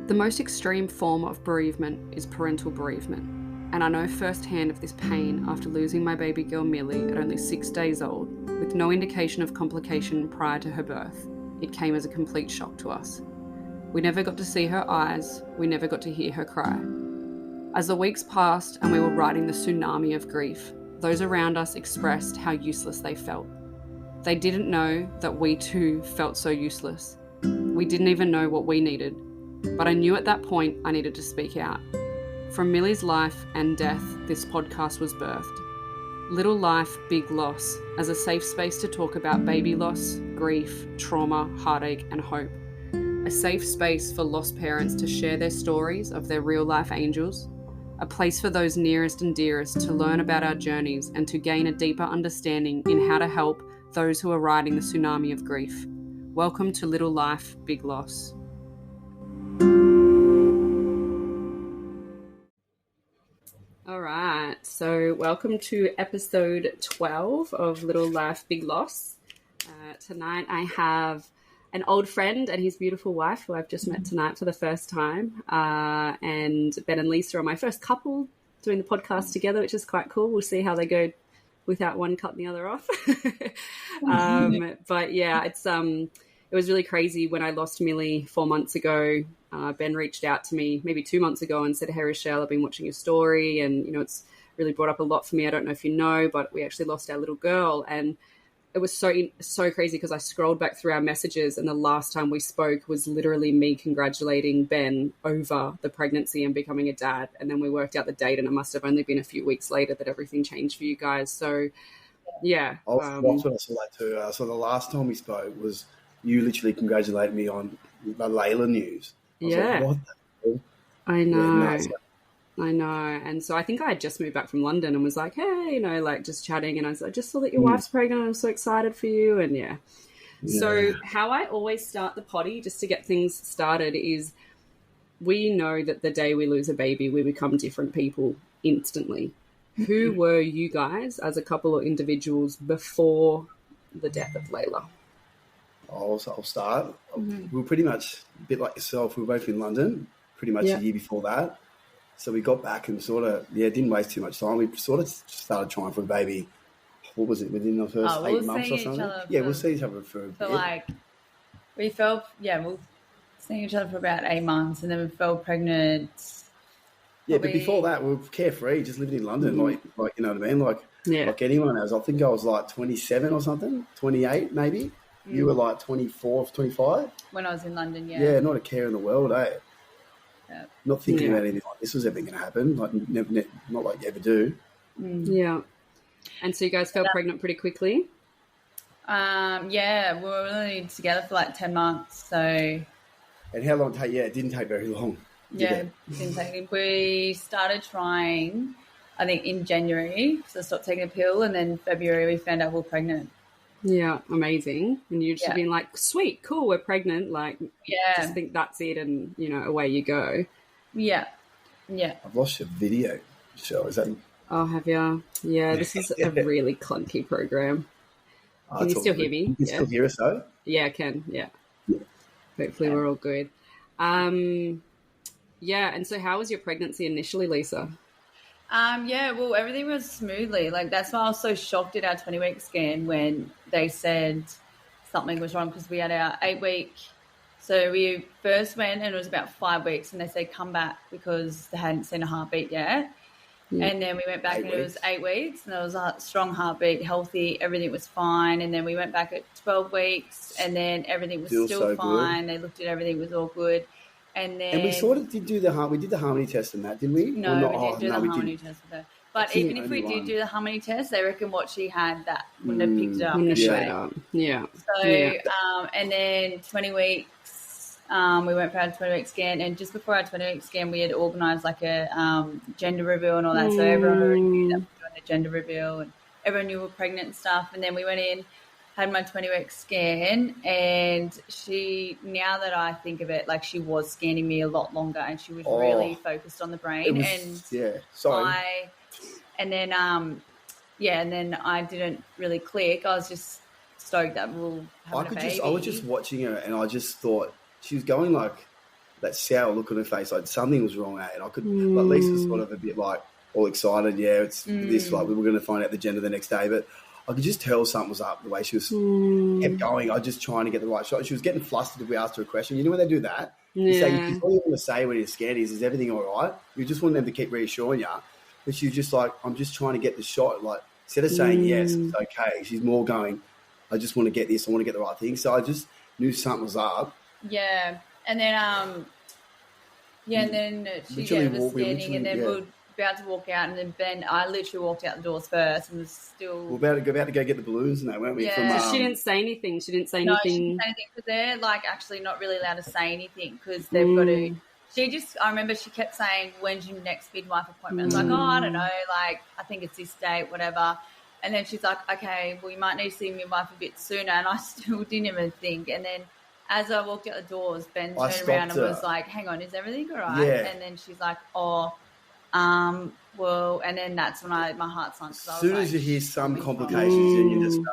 The most extreme form of bereavement is parental bereavement, and I know firsthand of this pain after losing my baby girl Millie at only 6 days old, with no indication of complication prior to her birth. It came as a complete shock to us. We never got to see her eyes, we never got to hear her cry. As the weeks passed and we were riding the tsunami of grief, those around us expressed how useless they felt. They didn't know that we too felt so useless. We didn't even know what we needed, but I knew at that point I needed to speak out. From Millie's life and death, this podcast was birthed. Little Life, Big Loss, as a safe space to talk about baby loss, grief, trauma, heartache, and hope. A safe space for lost parents to share their stories of their real-life angels. A place for those nearest and dearest to learn about our journeys and to gain a deeper understanding in how to help those who are riding the tsunami of grief. Welcome to Little Life, Big Loss. All right, so welcome to episode 12 of Little Life, Big Loss. Tonight I have an old friend and his beautiful wife who I've just met tonight for the first time. And Ben and Lisa are my first couple doing the podcast together, which is quite cool. We'll see how they go without one cutting the other off. But yeah, it was really crazy when I lost Millie 4 months ago. Ben reached out to me maybe 2 months ago and said, "Hey, Rochelle, I've been watching your story and, it's really brought up a lot for me. I don't know if you know, but we actually lost our little girl." And it was so crazy because I scrolled back through our messages and the last time we spoke was literally me congratulating Ben over the pregnancy and becoming a dad. And then we worked out the date and it must have only been a few weeks later that everything changed for you guys. So, yeah. That's what I saw that too. So the last time we spoke was you literally congratulated me on the Layla news. Yeah. Like, what the hell? I know. Yeah, I know. And so I think I had just moved back from London and was like, hey, just chatting. And I just saw that your wife's pregnant. I'm so excited for you. And yeah. So how I always start the potty, just to get things started, is we know that the day we lose a baby, we become different people instantly. Who were you guys as a couple or individuals before the death of Layla? I'll start. We were pretty much a bit like yourself. We were both in London pretty much a year before that. So we got back and didn't waste too much time. We sort of started trying for a baby. What was it, within the first 8 months or something? We'll see each other for a bit. We we'll seeing each other for about 8 months and then we fell pregnant. Yeah, but before that, we were carefree, just living in London, like you know what I mean? Like anyone else. I think I was like 27 or something, 28 maybe. You were like 24, 25? When I was in London, yeah. Yeah, not a care in the world, eh? Yeah. Not thinking about anything like this was ever going to happen, like not like you ever do. Yeah. And so you guys fell pregnant pretty quickly? Yeah, we were only together for like 10 months, so... And how long did it take? Yeah, it didn't take very long. It didn't take... We started trying, I think, in January, so I stopped taking a pill, and then February we found out we were pregnant. Yeah, amazing. And you'd just been like, sweet, cool, we're pregnant. Like, just think that's it and, away you go. Yeah. I've lost your video, Michelle. Is that... Oh, have you? Yeah, this is a really clunky program. Can you still hear me? You can still hear us, though? Yeah, I can, yeah. Hopefully we're all good. And so how was your pregnancy initially, Lisa? Well, everything was smoothly. Like, that's why I was so shocked at our 20-week scan when they said something was wrong because we had our 8-week. So we first went and it was about 5 weeks and they said come back because they hadn't seen a heartbeat yet. Yeah. And then we went back and it was 8 weeks and there was a strong heartbeat, healthy, everything was fine. And then we went back at 12 weeks and then everything was still so fine. Good. They looked at everything, was all good. And we sort of did we did the harmony test and that, didn't we? No, we didn't do the harmony test with her. But even if we did do the harmony test, they reckon what she had that wouldn't have picked it up. Yeah. So, and then 20 weeks, we went for our 20-week scan. And just before our 20-week scan, we had organised like a gender reveal and all that. So everyone already knew that we were doing the gender reveal and everyone knew we were pregnant and stuff. And then we went in, had my 20-week scan, and she, now that I think of it, like she was scanning me a lot longer and she was really focused on the brain. And then I didn't really click. I was just stoked that we'll have a baby. I was just watching her and I just thought she was going like that sour look on her face, like something was wrong, and I could, like, Lisa's sort of a bit like all excited, it's this, like we were going to find out the gender the next day, but I could just tell something was up the way she was kept going. I was just trying to get the right shot. She was getting flustered if we asked her a question. You know when they do that? You say, all you want to say when you're scared is everything all right? You just want them to keep reassuring you. But she was just like, I'm just trying to get the shot. Like, instead of saying, yes, it's okay, she's more going, I just want to get this. I want to get the right thing. So I just knew something was up. Yeah. And then, and then she was scanning, and then we were about to walk out, and then I literally walked out the doors first and was still... We're about to go get the balloons and that, weren't we? Yeah. So she didn't say anything? She didn't say No, anything? she didn't say anything because they're, like, actually not really allowed to say anything because they've got to... I remember she kept saying, when's your next midwife appointment? I was like, I don't know, like, I think it's this date, whatever. And then she's like, okay, well, you might need to see midwife a bit sooner. And I still didn't even think. And then as I walked out the doors, Ben turned around and was like, hang on, is everything all right? Yeah. And then she's like, well, and then that's when my heart sunk. As soon as you hear some complications, and you just go,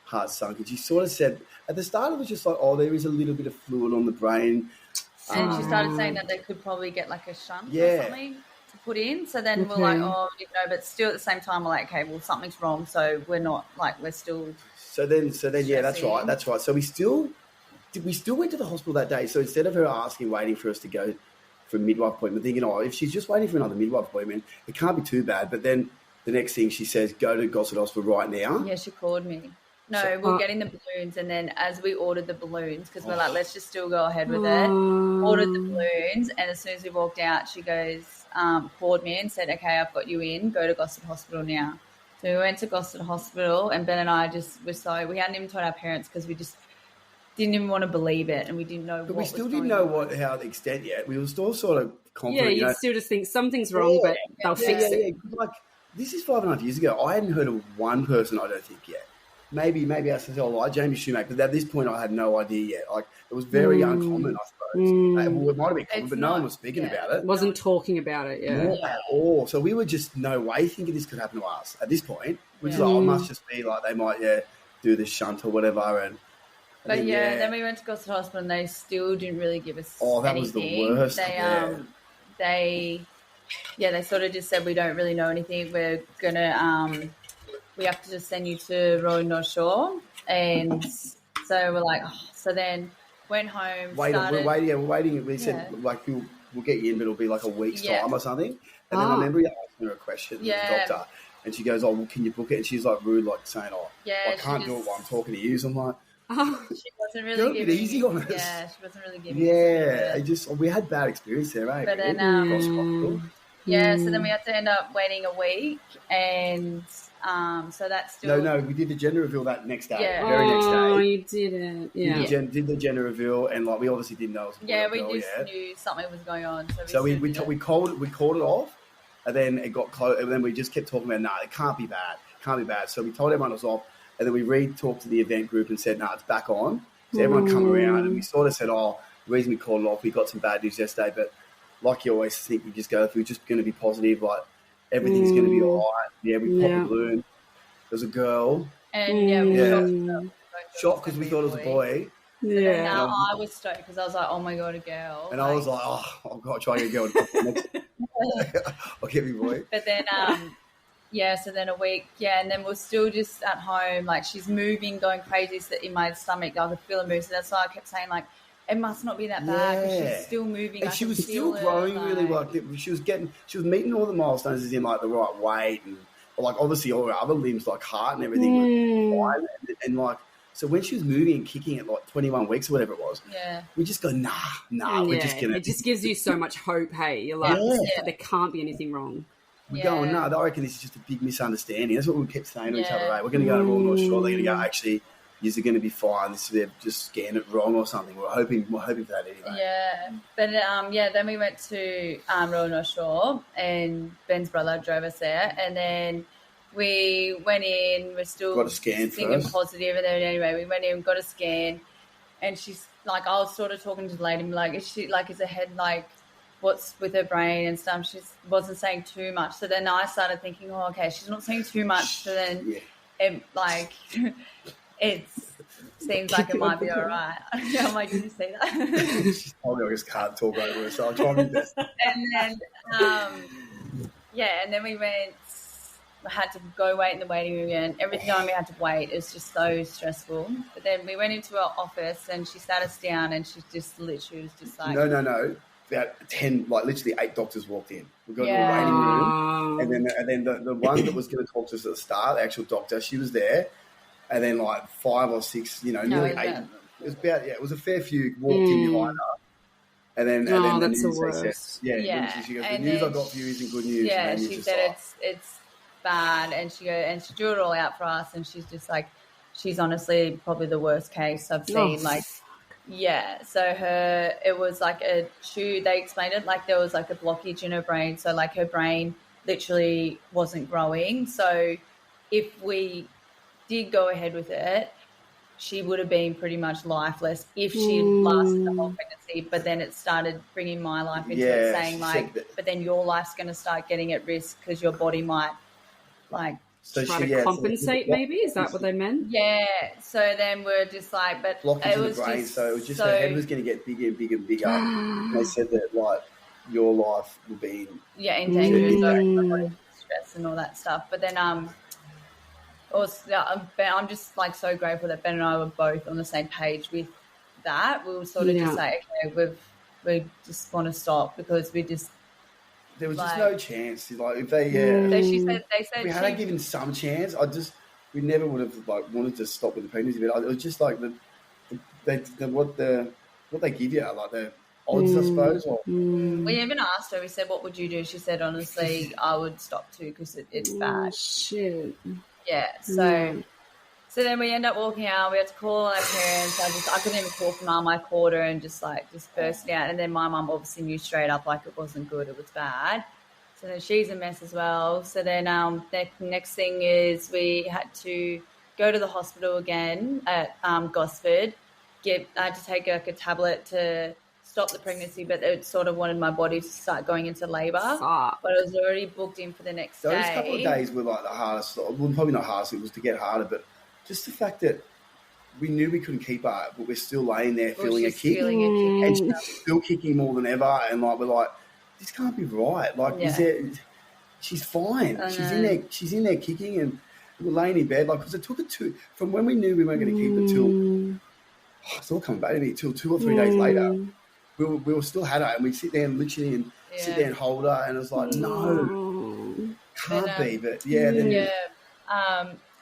heart sunk. And she sort of said, at the start it was just like, there is a little bit of fluid on the brain. And she started saying that they could probably get like a shunt or something to put in. So then we're like, we didn't know. But still at the same time, we're like, okay, well, something's wrong. So we're not, like, we're still... So then, yeah, that's right. So we still went to the hospital that day. So instead of her waiting for us to go for a midwife appointment, thinking, if she's just waiting for another midwife appointment, it can't be too bad. But then the next thing she says, go to Gosford Hospital right now. Yeah, she called me. No, we're getting the balloons, and then as we ordered the balloons, because we're like, let's just still go ahead with it, ordered the balloons, and as soon as we walked out, she goes, called me and said, okay, I've got you in, go to Gosford Hospital now. So we went to Gosford Hospital, and Ben and I just were we hadn't even told our parents because we just didn't even want to believe it, and we didn't know. But we still didn't know how the extent yet. We were still sort of confident. Yeah, you still just think something's wrong, but they'll fix it. Yeah. Like, this is 5.5 years ago. I hadn't heard of one person, I don't think, yet. Maybe I said, like Jamie Shoemaker, but at this point I had no idea yet. Like, it was very uncommon, I suppose. Well, it might have been common, but no one was speaking about it. Wasn't talking about it, Not at all. So we were just no way thinking this could happen to us at this point. We're just like, it must just be like they might, do this shunt or whatever. But then we went to Gosford Hospital and they still didn't really give us that anything. Was the worst. They sort of just said, we don't really know anything. We're going to... we have to just send you to Royal North Shore. And so we're like, so then went home. We're waiting. We said, like, we'll get you in, but it'll be like a week's time or something. And then I remember asking her a question, the doctor, and she goes, well, can you book it? And she's like rude, like saying, I can't do it while I'm talking to you. So I'm like, she wasn't really giving it easy on us. Yeah, she wasn't really giving us we had bad experience there, right? But then, so then we had to end up waiting a week, and so that's still... No, we did the gender reveal that next day, very next day. Oh, you didn't, Did the gender reveal, and like we obviously didn't know it was a we girl just knew something was going on. So we called it off, and then it got close, and then we just kept talking about, it can't be bad. So we told everyone it was off, and then we talked to the event group and said, it's back on. So everyone come around, and we sort of said, the reason we called it off, we got some bad news yesterday, but like you always think, we just go, if we're just going to be positive, like everything's going to be all right. Yeah, we popped the balloon. There was a girl. And we shocked because we thought it was a boy. Yeah. Now I was stoked because I was like, oh my God, a girl. And I was like, I've got to try and get a girl. I'll get me boy. But then, so then a week, and then we're still just at home. Like, she's moving, going crazy in my stomach. I could feel her move. So that's why I kept saying, like, it must not be that bad because she's still moving. And she was still growing really well. She was meeting all the milestones as in like the right weight and like obviously all her other limbs like heart and everything were fine. And like, so when she was moving and kicking at like 21 weeks or whatever it was, we just go, nah, we're just going to. It just gives you so much hope, hey. You're like, there can't be anything wrong. We're going, I reckon this is just a big misunderstanding. That's what we kept saying to each other, right? We're going to go to Royal North Shore. They're going to go, actually, you're going to be fine. They've just scanned it wrong or something. We're hoping for that anyway. Yeah. But, then we went to Royal North Shore and Ben's brother drove us there. And then we went in. We're still got a scan thinking first. Positive. And then anyway, we went in, got a scan. And she's like, I was sort of talking to the lady, like, is her head like, what's with her brain and stuff? She wasn't saying too much. So then I started thinking, she's not saying too much. So then it's seems like it might be all right. I'm like, did you see that? She's told me I just can't talk over her, so I'll try my best. And then, and then we had to go wait in the waiting room again. Every time we had to wait, it was just so stressful. But then we went into her office and she sat us down and she just literally was just like... No. About 10, like literally 8 doctors walked in. We got into the waiting room, and then the one that was going to talk to us at the start, the actual doctor, she was there, and then like 5 or 6, nearly 8. It was about it was a fair few walked in behind her, and then the that's news the they worst. said, she goes, the news I got for you isn't good news. Yeah, and she said it's bad, and she drew it all out for us, and she's just like, she's honestly probably the worst case I've seen, Yeah, so it was like they explained it like there was like a blockage in her brain. So like her brain literally wasn't growing. So if we did go ahead with it, she would have been pretty much lifeless if she lasted the whole pregnancy. But then it started bringing my life into it, saying like, but then your life's going to start getting at risk because your body might like... So try to compensate, maybe? Is that what they meant? Yeah. So then we're just like, but blockage in the brain. So it was just her head was going to get bigger and bigger and bigger. And they said that like your life will be in danger, so stress and all that stuff. But then I'm just like so grateful that Ben and I were both on the same page with that. We were sort of just like, okay, we just want to stop because we just. There was just no chance. Like if they, they said we had given some chance. We never would have like wanted to stop with the pregnancy, but it was just like what they give you, like the odds, I suppose. Or, We even asked her. We said, "What would you do?" She said, "Honestly, I would stop too because it's bad." Shit. Yeah. So then we end up walking out. We had to call our parents. I couldn't even call for Mum. I called her and just burst out. And then my mum obviously knew straight up like it wasn't good. It was bad. So then she's a mess as well. So then the next thing is we had to go to the hospital again at Gosford. I had to take like a tablet to stop the pregnancy, but it sort of wanted my body to start going into labour. But it was already booked in for the next day. Those couple of days were like the hardest. Well, probably not hardest. It was to get harder, but just the fact that we knew we couldn't keep her, but we're still laying there feeling a kick. And she's still kicking more than ever. And like we're like, this can't be right. Like, she's fine. She's in there kicking, and we're laying in bed. Like, because it took from when we knew we weren't going to keep her till it's all coming back to me till 2 or 3 days later. We were still had her, and we'd sit there and literally sit there and hold her, and it was like, no, can't be. But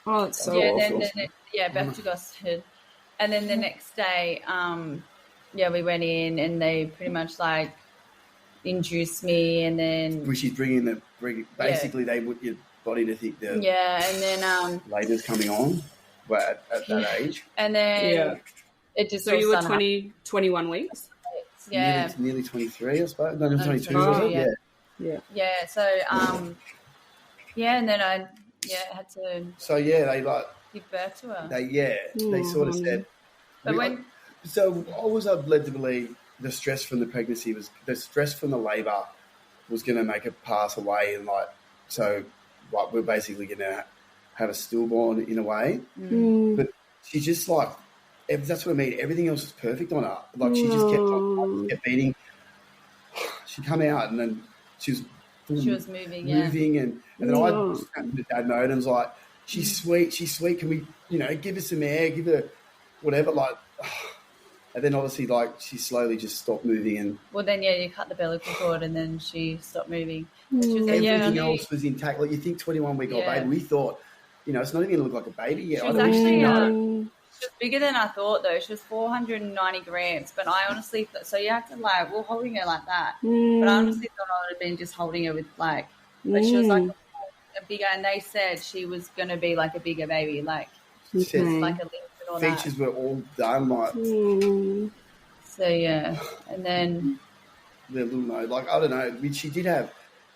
it's so awful. Then back to Gosford. And then the next day, we went in and they pretty much like induced me, and then... Which is basically they want your body to think that... Yeah, and then... labour's coming on at that age. And then it just... So you were 21 weeks? Yeah. Nearly 23, I suppose. No, 22, was it? Yeah. Yeah, so... and then I... had to... So, they like... give birth to her. They sort of said... But So I was led to believe the stress from the pregnancy was... The stress from the labour was going to make her pass away, and we're basically going to have a stillborn in a way. But she's just like... That's what I mean. Everything else was perfect on her. Like, she just kept beating. She come out, and then she was moving, and then I snapped the dad note and was like, she's sweet, can we, give her some air, give her whatever, like, and then obviously, like, she slowly just stopped moving. And well, then, you cut the umbilical cord, and then she stopped moving. Everything else was intact. Like, you think 21-week-old baby, we thought, it's not even going to look like a baby yet. She was actually... She was bigger than I thought, though. She was 490 grams. But I honestly so you have to, we're holding her like that. But I honestly thought I would have been just holding her with, but she was, a bigger, and they said she was going to be, a bigger baby, just, a link and all that. Features were all done, So, and then... The little nose, I don't know. She did have...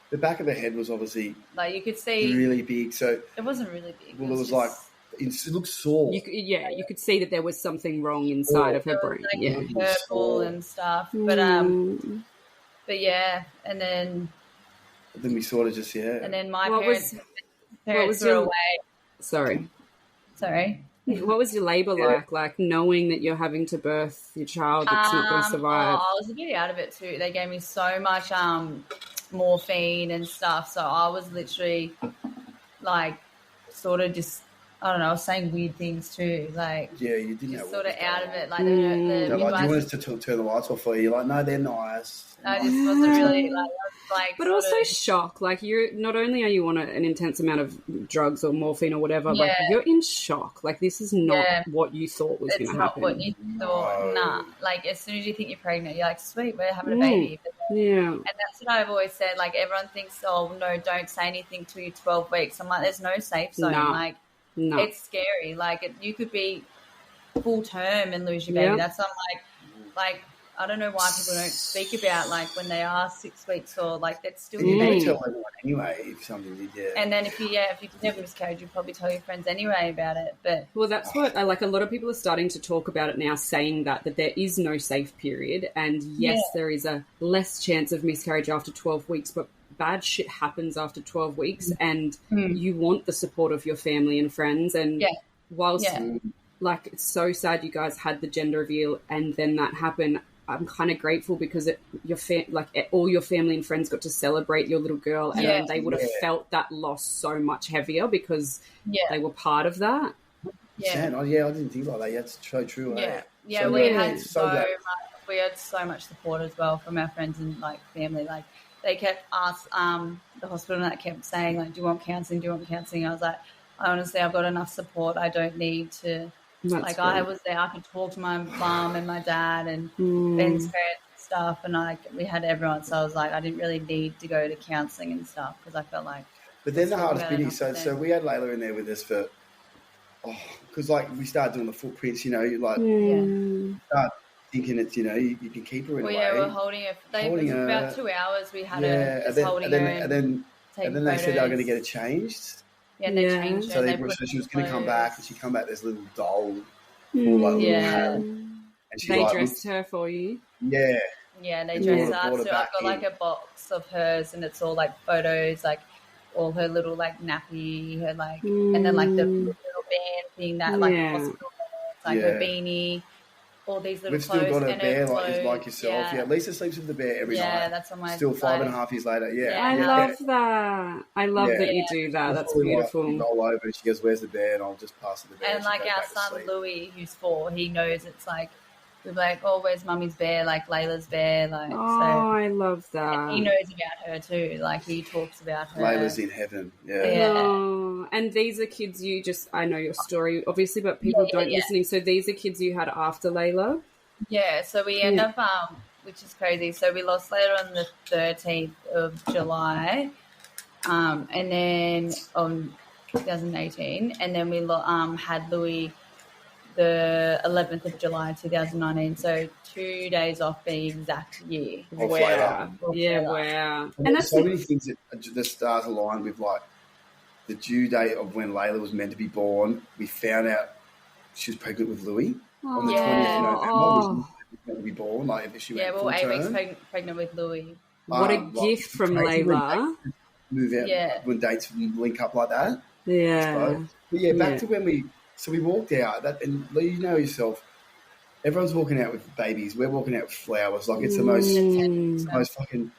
The back of her head was obviously... you could see... Really big, so... It wasn't really big. Well, it was just... It looked sore. You could see that there was something wrong inside of her brain. Purple and stuff. But and then we sort of just And then my parents were away. Sorry. No, What was your labour like knowing that you're having to birth your child that's not going to survive? I was a bit out of it too. They gave me so much morphine and stuff. So I was literally like sort of just, I don't know, I was saying weird things too. Like, yeah, you didn't know just sort of out of it. Like, They're like, do you want us to turn the lights off for you? You're like, no, they're nice. I just wasn't really like but also shock. Like, you're not only are you on an intense amount of drugs or morphine or whatever, like you're in shock. Like, this is not what you thought was going to happen. It's not what you thought. Nah. Like, as soon as you think you're pregnant, you're like, sweet, we're having a baby. Yeah. And that's what I've always said. Like, everyone thinks, oh no, don't say anything till you're 12 weeks. I'm like, there's no safe zone. Like, it's scary. Like, you could be full term and lose your baby. That's what I'm like. I don't know why people don't speak about, like, when they are 6 weeks or, like, that's still your baby. You tell everyone anyway if something did, And then if you did have a miscarriage, you'd probably tell your friends anyway about it. But well, that's what, like, a lot of people are starting to talk about it now, saying that there is no safe period. And, yes, there is a less chance of miscarriage after 12 weeks, but bad shit happens after 12 weeks. And you want the support of your family and friends. And whilst, like, it's so sad you guys had the gender reveal and then that happened, I'm kind of grateful because all your family and friends got to celebrate your little girl, and they would have felt that loss so much heavier because they were part of that. Yeah, I didn't think like that. Yeah, it's so true. Yeah, so we had we had so much support as well from our friends and like family. Like they kept the hospital that kept saying like, "Do you want counselling? Do you want counselling?" I was like, honestly, I've got enough support. I don't need to. That's like great. I was there, I could talk to my mum and my dad and Ben's parents and stuff, and we had everyone. So I was like, I didn't really need to go to counselling and stuff because I felt like. But then the hardest bit is so we had Layla in there with us for, because like we started doing the footprints, you know, like start thinking it's, you know, you can keep her in a way. Yeah, we're holding her. It was about 2 hours. We had her just holding her, and then they said they were going to get it changed. Yeah, and they changed her. So she was going to come back, and she come back this little doll. And they dressed her for you. Yeah, they dressed her up. So I've got like a box of hers, and it's all like photos, like all her little like nappy, her like, and then like the little band thing that like hospital, like her beanie. All these little We've still clothes got a bear like yourself. Yeah, Lisa sleeps with the bear every night. Yeah, that's on my still 5.5 years later. I love that. I love that you do that. That's beautiful. Like, roll over and she goes, "Where's the bear?" And I'll just pass her the bear. And like our son Louis, who's 4, he knows it's like we're like, "Oh, where's Mummy's bear?" Like Layla's bear. Like, I love that. And he knows about her too. Like he talks about her. Layla's in heaven. And these are kids I know your story obviously, but people don't listening. So these are kids you had after Layla. Yeah. So we end up, which is crazy. So we lost Layla on the 13th of July, and then on 2018, and then we had Louis the 11th of July 2019, so 2 days off the exact year. Wow. And that's so many things that the stars aligned with, like the due date of when Layla was meant to be born. We found out she was pregnant with Louis on the 20th of November. Was meant to be born. Like if she went full 8 term. weeks pregnant with Louis. What a gift from Layla. Move out when dates link up like that. Yeah. But back to when we walked out, and you know yourself, everyone's walking out with babies. We're walking out with flowers. Like it's the most fucking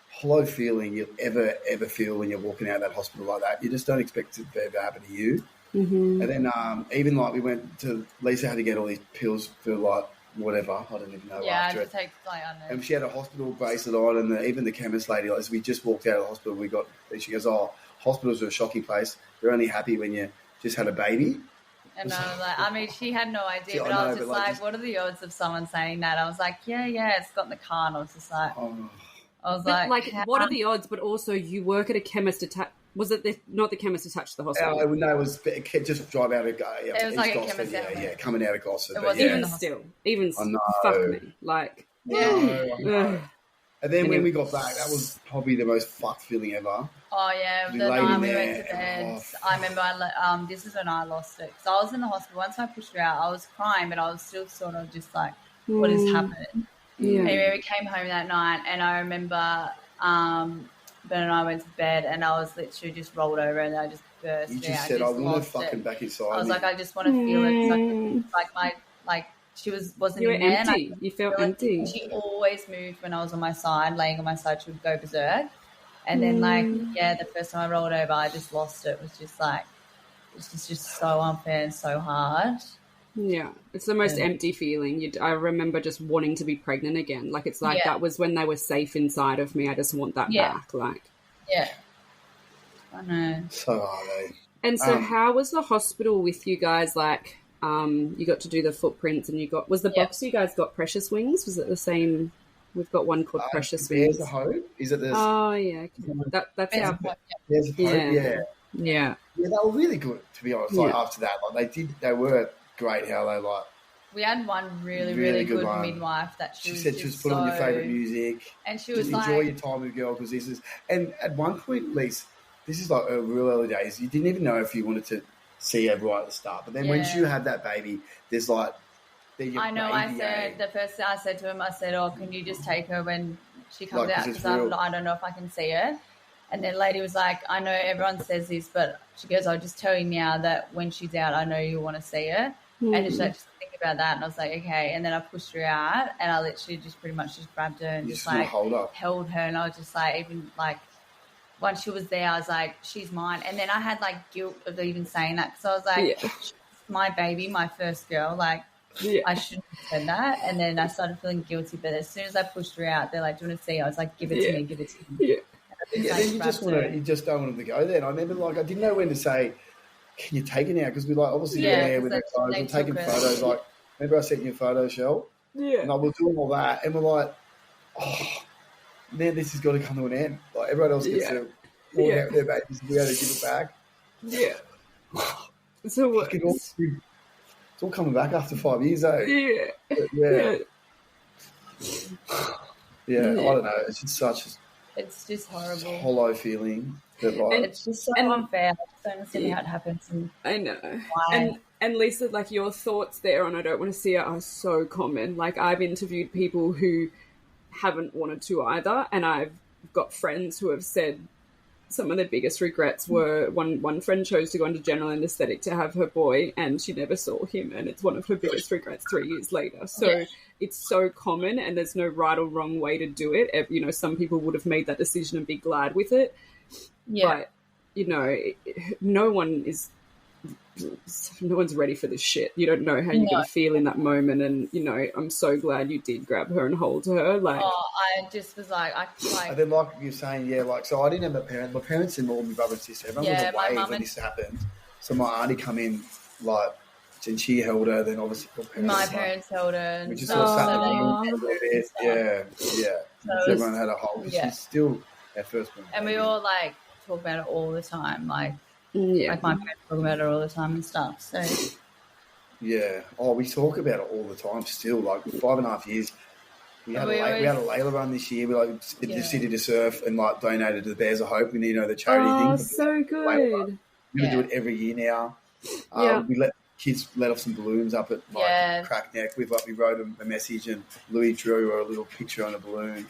hollow feeling you'll ever feel when you're walking out of that hospital like that. You just don't expect it to ever happen to you. And then even like we went to, Lisa had to get all these pills for like whatever, I don't even know. Yeah, after it takes like, I don't know. And she had a hospital bracelet on, and even the chemist lady, like, as we just walked out of the hospital, she goes, "Oh, hospitals are a shocking place. They're only happy when you just had a baby." And I was like, I mean, she had no idea, but I was just like, what are the odds of someone saying that? I was like, yeah, it's got in the car. And I was just like, what are the odds? But also, you work at a chemist was it not the chemist attached to the hospital? No, it was just drive out of it was like a chemist. Coming out of Gosford. It wasn't even fuck me. Like, And then when we got back, that was probably the most fucked feeling ever. Oh, yeah. The night we went to bed, I remember this is when I lost it. So I was in the hospital. Once I pushed her out, I was crying, but I was still sort of just like, what has happened? Yeah. Anyway, we came home that night, and I remember Ben and I went to bed, and I was literally just rolled over, and I just burst. You just out. said, I I want to lost fucking it. back inside. I was me. like, I just want to feel it. Like she wasn't You were in there. empty. You felt empty. She always moved when I was on my side, laying on my side. She would go berserk. And then, the first time I rolled over, I just lost it. It was just like, it's just so unfair and so hard. Yeah, it's the most empty feeling. I remember just wanting to be pregnant again. Like, it's like that was when they were safe inside of me. I just want that back. Like, yeah, I know. So hard, eh? And so, how was the hospital with you guys? Like, you got to do the footprints, and was the box you guys got Precious Wings? Was it the same? We've got one called Precious Wings. There's a hope. Is it this? Oh yeah, that's our. There's a hope. Yeah. Yeah, they were really good, to be honest. Like after that, like they were great. How they like. We had one really good midwife that she said she was put on your favourite music, and she was enjoy your time with girl because this is. And at one point, at least, this is like real early days. You didn't even know if you wanted to see her right at the start, but then once you have that baby, there's like. I know. I said the first thing I said to him, I said, "Oh, can you just take her when she comes out? Because I don't know if I can see her." And then lady was like, "I know everyone says this, but she goes, I'll just tell you now that when she's out, I know you want to see her." And she's like, "Just think about that." And I was like, "Okay." And then I pushed her out, and I literally just pretty much just grabbed her and just like held her, and I was just like, even like. Once she was there, I was like, "She's mine." And then I had like guilt of even saying that because I was like, "She's my baby, my first girl." Like. Yeah. I shouldn't have said that. And then I started feeling guilty. But as soon as I pushed her out, they're like, "Do you want to see?" I was like, "Give it to me, give it to me." Yeah. Then you just don't want them to go there. And I remember like I didn't know when to say, "Can you take it now?" Because we like obviously there with our clothes, we're taking photos. Like remember I sent you a photo, Shell? Yeah. And I was doing all that, and we're like, "Oh, man, this has got to come to an end." Like everyone else gets to walk out their babies, we got to give it back. Yeah. So what? It's all coming back after 5 years, eh? Yeah. I don't know. It's just it's just horrible. Hollow feeling. That, like, and it's just so unfair. I just don't understand how it happens. And I know. And Lisa, like your thoughts there on I don't want to see it are so common. Like I've interviewed people who haven't wanted to either, and I've got friends who have said some of their biggest regrets were one friend chose to go into general anaesthetic to have her boy and she never saw him, and it's one of her biggest regrets 3 years later. So it's so common and there's no right or wrong way to do it. You know, some people would have made that decision and be glad with it. Yeah. But, you know, no one's ready for this shit. You don't know how you're going to feel in that moment. And, you know, I'm so glad you did grab her and hold her. Like, I just was like, and then like you're saying, so I didn't have a parent. My parents and all my brother and sister, everyone was away when this happened. So my auntie come in, like, and she held her, then obviously my parents held her. And we just sort of sat there. So everyone had a hold. She's still our firstborn. And we all, like, talk about it all the time, like my parents talk about it all the time and stuff. So we talk about it all the time still. Like 5.5 years, we had a Layla run this year. We did the City to Surf and like donated to the Bears of Hope. We the charity thing. Oh, so good. We're gonna do it every year now. We let off some balloons up at Crack Neck. We wrote a message and Louis drew a little picture on a balloon.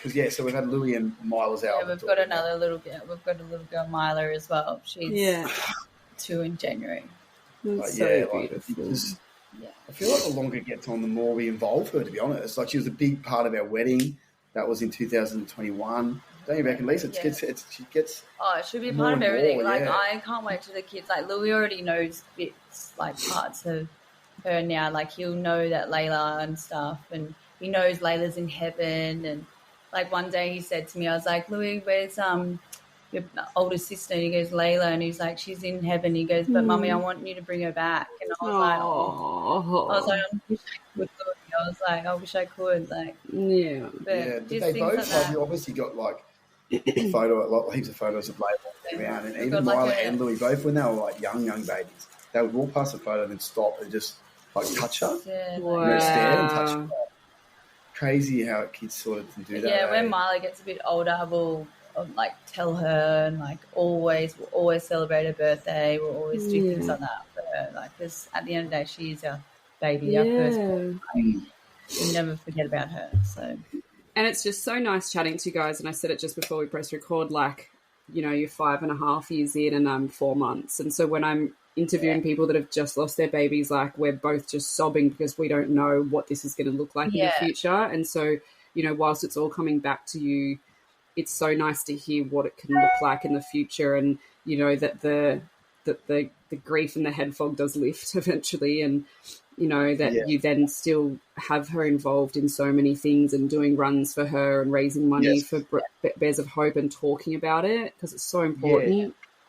Because so we've had Louis and Mila's out. Yeah, we've got another little girl. We've got a little girl, Mila, as well. She's 2 in January. That's so beautiful. I feel like the longer it gets on, the more we involve her. To be honest, like she was a big part of our wedding. That was in 2021. Don't you reckon, Lisa? She gets. Oh, it should be a part of everything. I can't wait till the kids. Like Louis already knows bits, like parts of her now. Like he'll know that Layla and stuff, and he knows Layla's in heaven. And like one day he said to me, I was like, "Louis, where's your older sister?" And he goes, "Layla," and he's like, "She's in heaven." He goes, "But Mummy, I want you to bring her back." And I was like, I wish I could. I was like, I wish I could. Like, but they both you obviously got like. Heaps of photos of Layla around, and even Mila and Louis both when they were like young babies, they would walk past the photo and then stop and just like touch her, stare and touch her. Crazy how kids sort of can do that. Yeah, when Mila gets a bit older, we'll like tell her and like we'll always celebrate her birthday. We'll always do things like that for her, like because at the end of the day, she is our baby, our firstborn. We'll never forget about her. So. And it's just so nice chatting to you guys. And I said it just before we press record, like, you know, you're 5.5 years in and I'm 4 months. And so when I'm interviewing people that have just lost their babies, like, we're both just sobbing because we don't know what this is going to look like in the future. And so, you know, whilst it's all coming back to you, it's so nice to hear what it can look like in the future, and, you know, that the grief and the head fog does lift eventually, and, you know, that you then still have her involved in so many things and doing runs for her and raising money for Bears of Hope and talking about it, because it's so important. Yeah.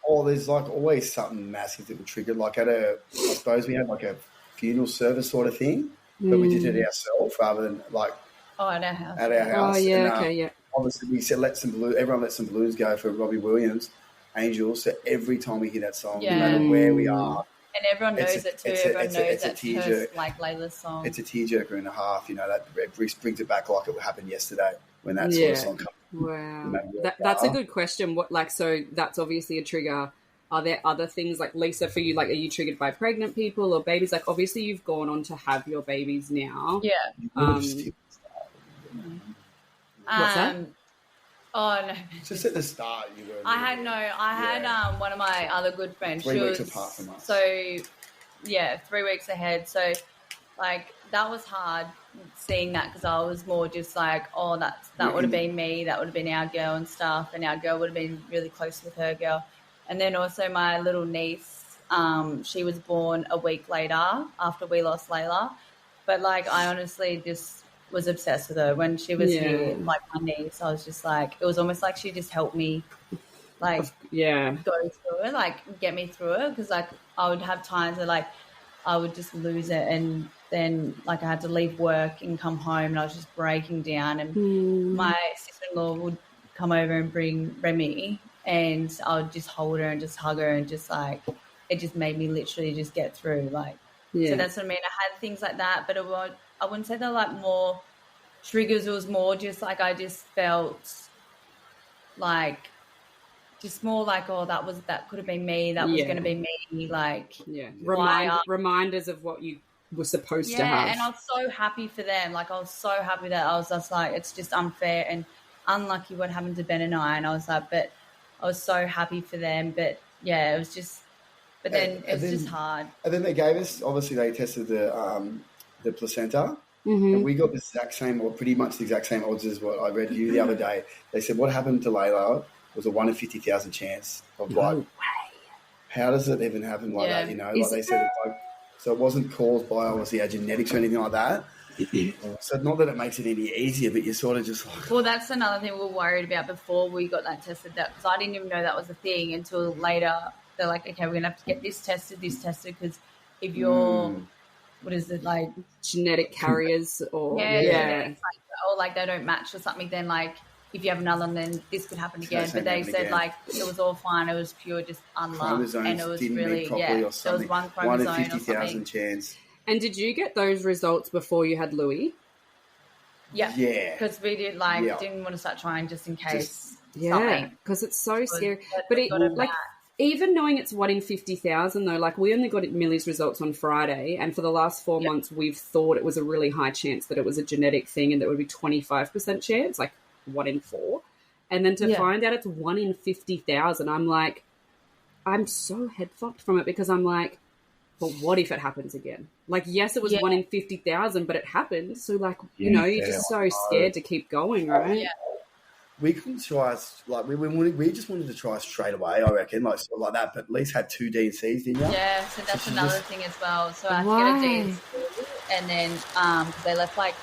Oh, there's like always something massive that would trigger. Like I suppose we had like a funeral service sort of thing, but we did it ourselves rather than like at our house. Oh, yeah, and, obviously, we said everyone let some balloons go for Robbie Williams, Angels. So every time we hear that song, no matter where we are, and everyone knows it too. Everyone knows that's her, like Layla's song. It's a tearjerker and a half. You know, that brings it back like it happened yesterday when that sort of song comes. Wow, that's a good question. What, like, so that's obviously a trigger. Are there other things, like, Lisa, for you, like, are you triggered by pregnant people or babies? Like, obviously you've gone on to have your babies now. Yeah. What's that? Oh, no. Just at the start, you were. I had one of my other good friends. 3 weeks apart from us. So, 3 weeks ahead. So, like, that was hard seeing that, because I was more just like, oh, that would have been me. That would have been our girl and stuff. And our girl would have been really close with her girl. And then also my little niece, she was born a week later after we lost Layla. But, like, I honestly just was obsessed with her when she was here, like my niece. I was just like, it was almost like she just helped me, like, go through it, like, get me through it, because, like, I would have times where, like, I would just lose it, and then, like, I had to leave work and come home, and I was just breaking down, and my sister-in-law would come over and bring Remy, and I would just hold her and just hug her, and just, like, it just made me literally just get through, like. So that's what I mean. I had things like that, but I wouldn't say they're like more triggers. It was more just like I just felt like just more like, oh, that could have been me. That was going to be me. Like, reminders of what you were supposed to have. Yeah, and I was so happy for them. Like, I was so happy that I was just like, it's just unfair and unlucky what happened to Ben and I. And I was like, but I was so happy for them. But yeah, it was just. But then it's just hard. And then they gave us, obviously they tested the placenta, and we got the exact same, or pretty much the exact same odds as what I read you the other day. They said what happened to Layla was a 1 in 50,000 chance of like, how does it even happen like that? You know, like they said, it's like, so it wasn't caused by obviously our genetics or anything like that. So not that it makes it any easier, but you're sort of just like... Well, that's another thing we were worried about before we got that tested, because I didn't even know that was a thing until later. They're like, okay, we're going to have to get this tested, because if you're, what is it, like... genetic carriers or... Genetics, like, or like they don't match or something, then like if you have another one, then this could happen again. But they said like it was all fine. It was pure just unluck. And it was really, there was one chromosome 1 in 50,000 chance. And did you get those results before you had Louis? Yeah. Because we did didn't want to start trying just in case something. Because it's so scary. But it, like... Even knowing it's 1 in 50,000 though, like we only got Millie's results on Friday, and for the last 4 months we've thought it was a really high chance that it was a genetic thing and that would be 25% chance, like 1 in 4. And then to find out it's 1 in 50,000, I'm like, I'm so head fucked from it, because I'm like, but what if it happens again? Like, yes, it was 1 in 50,000, but it happened. So like, you know, you're just so scared to keep going, right? Yeah. We couldn't try, like, we just wanted to try straight away, I reckon, like, sort of like that, but at least had 2 D&Cs, didn't you? Yeah, so that's another thing as well. So I had to get a D&C, and then they left, like,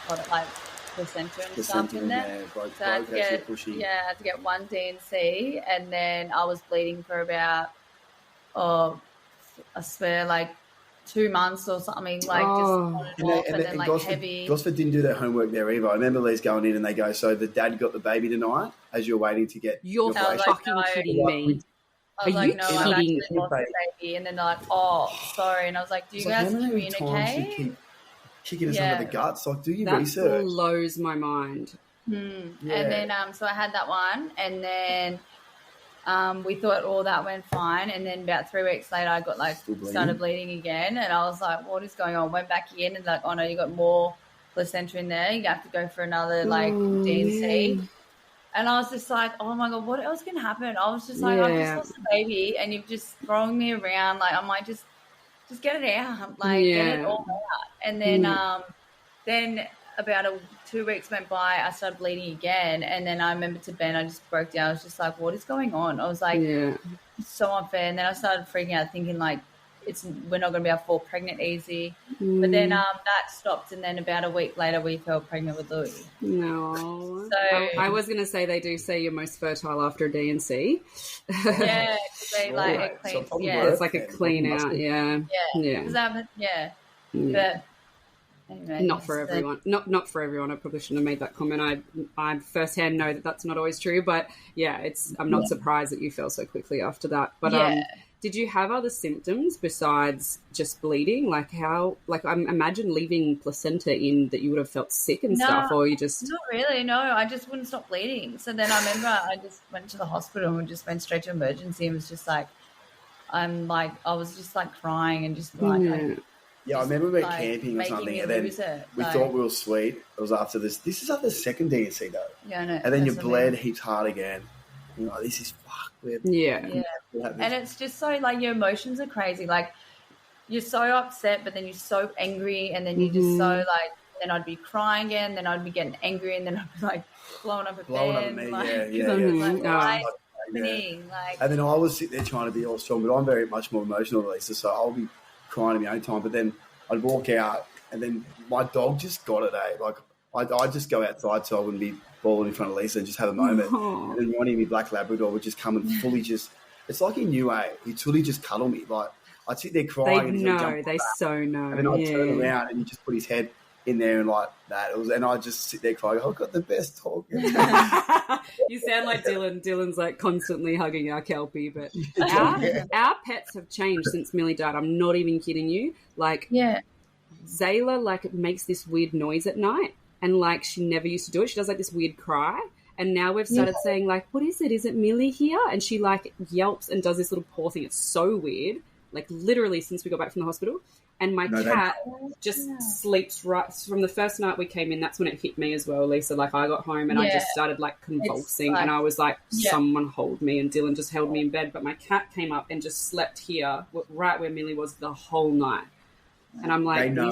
placenta and stuff in there. So I had to get 1 D&C, and then I was bleeding for about, I swear, like, 2 months or something, like just on and off, and then like Gosford, heavy. Gosford didn't do their homework there either. I remember Lee's going in and they go, so the dad got the baby tonight as you're waiting to get your fucking kidding me. I was like, no, I've actually lost the baby. And then they're like, oh, sorry. And I was like, do you guys communicate? You keep kicking us under the guts. Like, do your research. That blows my mind. And then so I had that one, and then we thought all that went fine, and then about 3 weeks later I got like started bleeding again, and I was like, what is going on? Went back in and like, oh no, you got more placenta in there. You have to go for another like D&C. And I was just like, oh my God, what else can happen? I was just like, I've just lost a baby and you've just thrown me around. Like, I might just get it out, like get it all out. And then about 2 weeks went by, I started bleeding again. And then I remember to Ben, I just broke down. I was just like, what is going on? I was like, it's so unfair. And then I started freaking out thinking like, we're not going to be able to fall pregnant easy. But then that stopped, and then about a week later we fell pregnant with Louis. No. So I was going to say they do say you're most fertile after a D&C. Yeah, they like a clean. So it's like a clean out. Yeah. But anyway, not for everyone. Not for everyone. I probably shouldn't have made that comment. I firsthand know that that's not always true, but I'm not surprised that you fell so quickly after that. But did you have other symptoms besides just bleeding? Like I imagine leaving placenta in that you would have felt sick and stuff, or you just... Not really, no. I just wouldn't stop bleeding. So then I remember I just went to the hospital and just went straight to emergency and was just like, I was just like crying and just like... I remember we were camping or something, and then we thought we were sweet. It was after this. This is after the second D&C though. Yeah, I know. And then you bled heaps hard again. You're like, this is fucked. And it's just so like your emotions are crazy. Like you're so upset, but then you're so angry, and then you're just so like. Then I'd be crying again. Then I'd be getting angry, and then I'd be like blowing up at me. Like, Like, and then I was sitting there trying to be all strong, but I'm very much more emotional, Lisa. So I'll be crying at my own time. But then I'd walk out, and then my dog just got it. Like I'd just go outside so I wouldn't be bawling in front of Lisa and just have a moment. And then Ronnie, my black Labrador, would just come and fully just. It's like he knew, he'd fully just cuddle me. Like I'd sit there crying. They so know. And then I'd turn around and he'd just put his head in there and like that. And I'd just sit there crying. I've got the best dog. You sound like Dylan. Dylan's like constantly hugging our Kelpie, but our pets have changed since Millie died. I'm not even kidding you. Like, Zayla like makes this weird noise at night, and like she never used to do it. She does like this weird cry. And now we've started saying, like, what is it? Is it Millie here? And she, like, yelps and does this little paw thing. It's so weird. Like, literally since we got back from the hospital. And my cat just sleeps right... From the first night we came in, that's when it hit me as well, Lisa. Like, I got home and I just started, like, convulsing. And I was like, someone hold me. And Dylan just held me in bed. But my cat came up and just slept here, right where Millie was, the whole night. And I'm like... They know.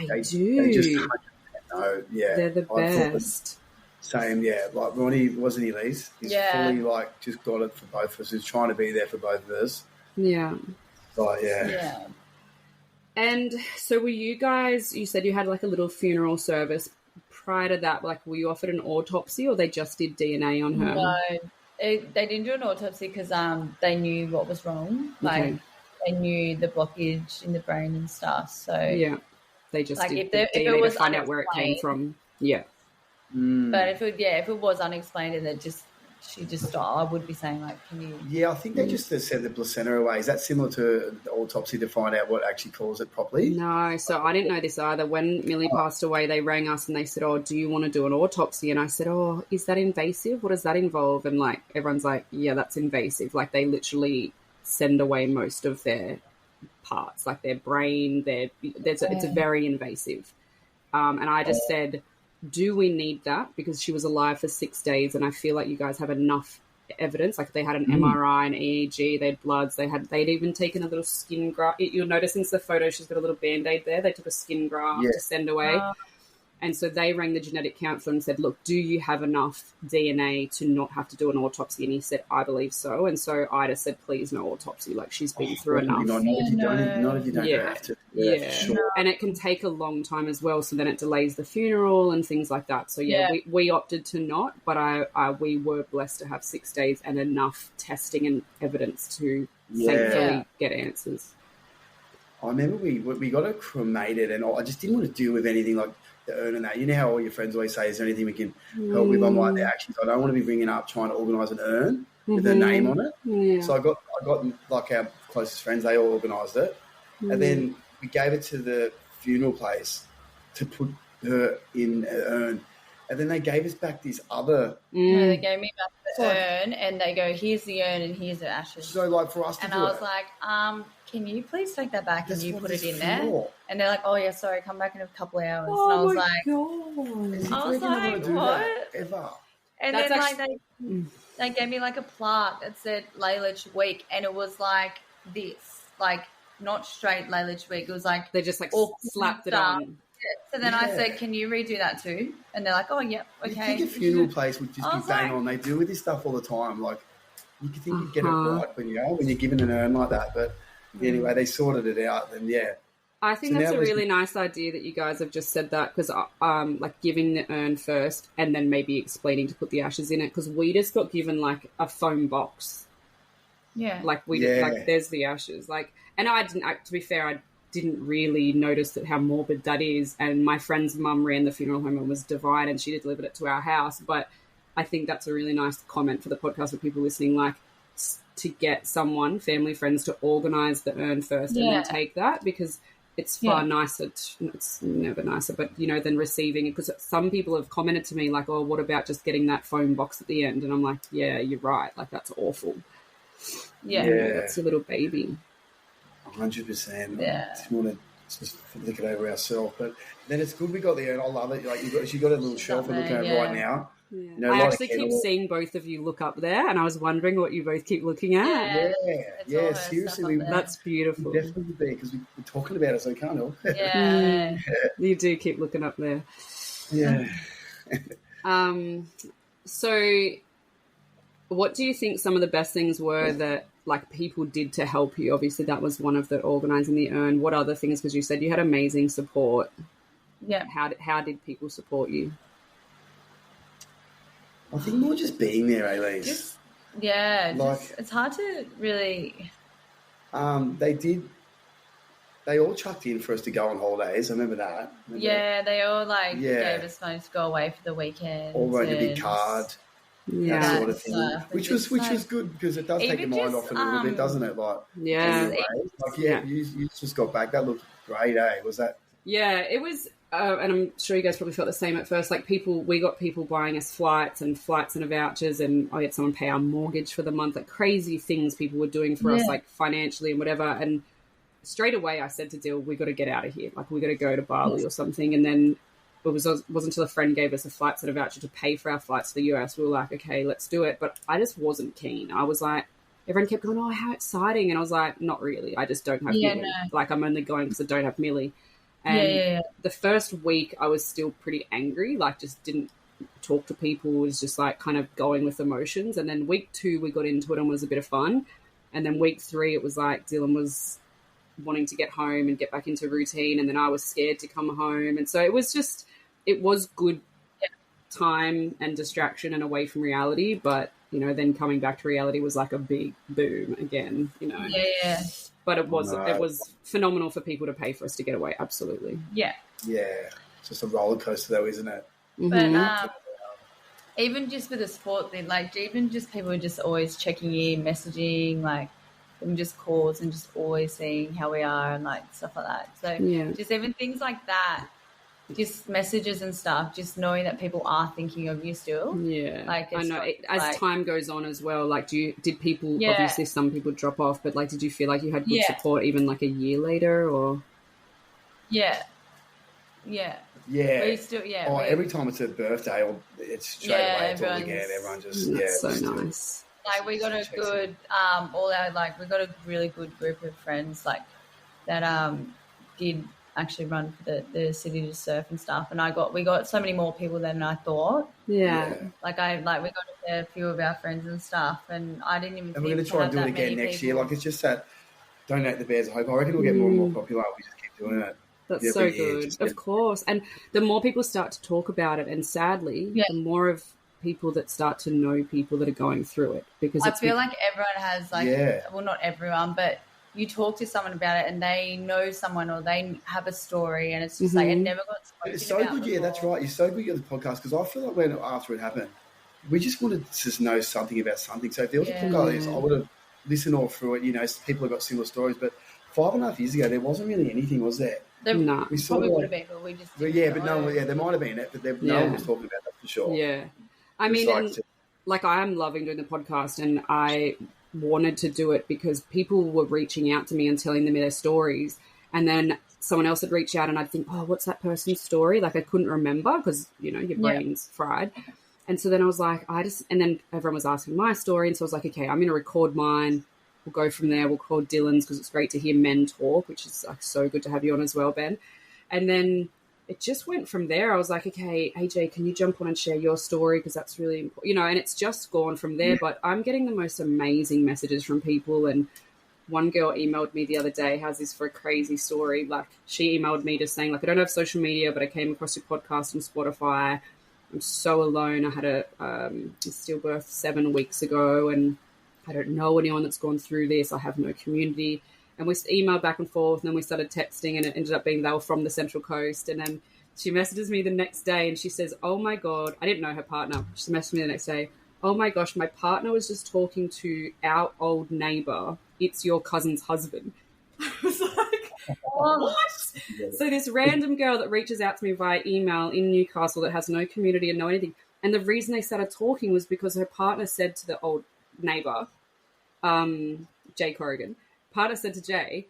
They do. They just know. Yeah. They're the best. Same, like Ronnie, wasn't he, Lise? He's fully, like, just got it for both of us. He's trying to be there for both of us. Yeah. But, And so were you guys, you said you had, like, a little funeral service. Prior to that, like, were you offered an autopsy or they just did DNA on her? No, they didn't do an autopsy because they knew what was wrong. Like, they knew the blockage in the brain and stuff. So, they just like, did the DNA to find out where it came from. Yeah. But if it was unexplained and it just she just I would be saying like, can you? Yeah, I think they just sent the placenta away. Is that similar to the autopsy to find out what actually caused it properly? No, so I didn't know this either. When Millie passed away, they rang us and they said, "Oh, do you want to do an autopsy?" And I said, "Oh, is that invasive? What does that involve?" And like everyone's like, "Yeah, that's invasive." Like they literally send away most of their parts, like their brain. It's a very invasive. And I just said, do we need that? Because she was alive for 6 days and I feel like you guys have enough evidence. Like they had an MRI, an EEG, they had bloods, they'd even taken a little skin graft. You'll notice in the photo she's got a little Band-Aid there. They took a skin graft to send away. And so they rang the genetic counselor and said, look, do you have enough DNA to not have to do an autopsy? And he said, I believe so. And so Ida said, please, no autopsy. Like she's been through enough. Not if you don't have to. Yeah. Sure. And it can take a long time as well. So then it delays the funeral and things like that. So we opted to not, but we were blessed to have 6 days and enough testing and evidence to thankfully get answers. I remember we got it cremated and I just didn't want to deal with anything like the urn and that. You know how all your friends always say, is there anything we can help with? I'm like, the actions. I don't want to be ringing up trying to organise an urn with her name on it. Yeah. So I got like our closest friends, they all organised it. And then we gave it to the funeral place to put her in an urn. And then they gave us back this other. No, they gave me back the urn, and they go, "Here's the urn, and here's the ashes." So, like, for us to and do I was it, like, "Can you please take that back and you put it in for. there?" And they're like, "Oh yeah, sorry, come back in a couple of hours." Oh, and I was my like, God. I was like, what? Ever. And That's then actually- they gave me like a plaque that said Layla week, and it was like this, like not straight Layla week. It was like they just like all slapped it stuff. on. So then I said, "Can you redo that too?" And they're like, "Oh, yeah, okay." You think a funeral place would just I be was bang like- on? They deal with this stuff all the time. Like, you could think you'd get it right when you're given an urn like that. But anyway, they sorted it out. And I think So that's now a there's- really nice idea that you guys have just said that, because like giving the urn first and then maybe explaining to put the ashes in it, because we just got given like a foam box. Yeah. Like like there's the ashes. Like, and I didn't, to be fair, I didn't really notice that how morbid that is. And my friend's mum ran the funeral home and was divine, and she delivered it to our house. But I think that's a really nice comment for the podcast for people listening, like to get someone, family, friends, to organise the urn first and then take that, because it's far nicer. It's never nicer, but than receiving it. Because some people have commented to me like, "Oh, what about just getting that foam box at the end?" And I'm like, "Yeah, you're right. Like that's awful. That's a little baby." 100%. Yeah. I just want to just flick it over ourselves. But then it's good we got the urn. I love it. Like she got a little shelf we're looking at right now. Yeah. I actually keep seeing both of you look up there, and I was wondering what you both keep looking at. Yeah, seriously. That's beautiful. Definitely be, because we're talking about it, so we can't help it. Yeah. You do keep looking up there. Yeah. So what do you think some of the best things were that like people did to help you? Obviously that was one of the organising the urn. What other things? Because you said you had amazing support. Yeah. How did people support you? I think more just being there, Elise. It's hard to really. They all chucked in for us to go on holidays. I remember that. They all gave us money to go away for the weekend. All wrote a big card. That sort of thing. Which was good, because it does take your mind off a little bit, doesn't it? Like, you just got back. That looked great, eh? Was that? Yeah, it was. And I'm sure you guys probably felt the same at first. Like we got people buying us flights and vouchers, and I had someone pay our mortgage for the month. Like crazy things people were doing for us, like financially and whatever. And straight away, I said to Dill, "We got to get out of here. Like we got to go to Bali or something." And then it wasn't until a friend gave us a flights and a voucher to pay for our flights to the US. We were like, "Okay, let's do it." But I just wasn't keen. I was like, everyone kept going, "Oh, how exciting!" And I was like, "Not really. I just don't have Millie. No. Like I'm only going because I don't have Millie." And the first week I was still pretty angry, like just didn't talk to people, was just like kind of going with emotions. And then week 2 we got into it and was a bit of fun. And then week 3 it was like Dylan was wanting to get home and get back into routine, and then I was scared to come home. And so it was good time and distraction and away from reality, but then coming back to reality was like a big boom again, But it was phenomenal for people to pay for us to get away. Absolutely. Yeah. Yeah. It's just a roller coaster though, isn't it? But even just with the sport thing, like even just people are just always checking in, messaging, like even just calls and just always seeing how we are and like stuff like that. So just even things like that, just messages and stuff, just knowing that people are thinking of you still. Yeah. Like I know as time goes on as well, like did people obviously some people drop off, but like did you feel like you had good support even like a year later or? Yeah. We still every time it's a birthday or it's straight away it's all again. Everyone just that's so nice. Like we got a good we got a really good group of friends like that did actually run for the city to surf and stuff, and we got so many more people than I thought. Yeah. We got a few of our friends and stuff, and I didn't even. And we're going to try and do it again next year. Like it's just that donate the Bears of Hope. I reckon it'll get more and more popular. We just keep doing it. That's so good, of course. And the more people start to talk about it, and sadly, the more of people that start to know people that are going through it, because I feel like everyone has well, not everyone, but you talk to someone about it and they know someone or they have a story, and it's just like it never got spoken It's so about good, before. that's right. You're so good at the podcast, because I feel like after it happened, we just wanted to just know something about something. So if there was a podcast like this, I would have listened all through it. People have got similar stories, but 5.5 years ago, there wasn't really anything, was there? There probably would have been, but we just didn't know. There might have been it, but no one was talking about that for sure. Yeah. I mean, I am loving doing the podcast, and I wanted to do it because people were reaching out to me and telling them their stories, and then someone else would reach out and I'd think, oh, what's that person's story? Like I couldn't remember because, you know, your brain's fried. And so then I was like, and then everyone was asking my story. And so I was like, okay, I'm going to record mine. We'll go from there. We'll call Dylan's because it's great to hear men talk, which is like so good to have you on as well, Ben. And then it just went from there. I was like, okay, AJ, can you jump on and share your story? Because that's really important, you know, and it's just gone from there. But I'm getting the most amazing messages from people. And one girl emailed me the other day, how's this for a crazy story? Like she emailed me just saying, like, I don't have social media, but I came across your podcast on Spotify. I'm so alone. I had a stillbirth 7 weeks ago and I don't know anyone that's gone through this. I have no community. And we emailed back and forth, and then we started texting, and it ended up being they were from the Central Coast. And then she messages me the next day and she says, oh my God, I didn't know her partner. She messaged me the next day. Oh my gosh, my partner was just talking to our old neighbor. It's your cousin's husband. I was like, what? So this random girl that reaches out to me via email in Newcastle that has no community and no anything. And the reason they started talking was because her partner said to the old neighbor, Jay Corrigan, partner said to Jay,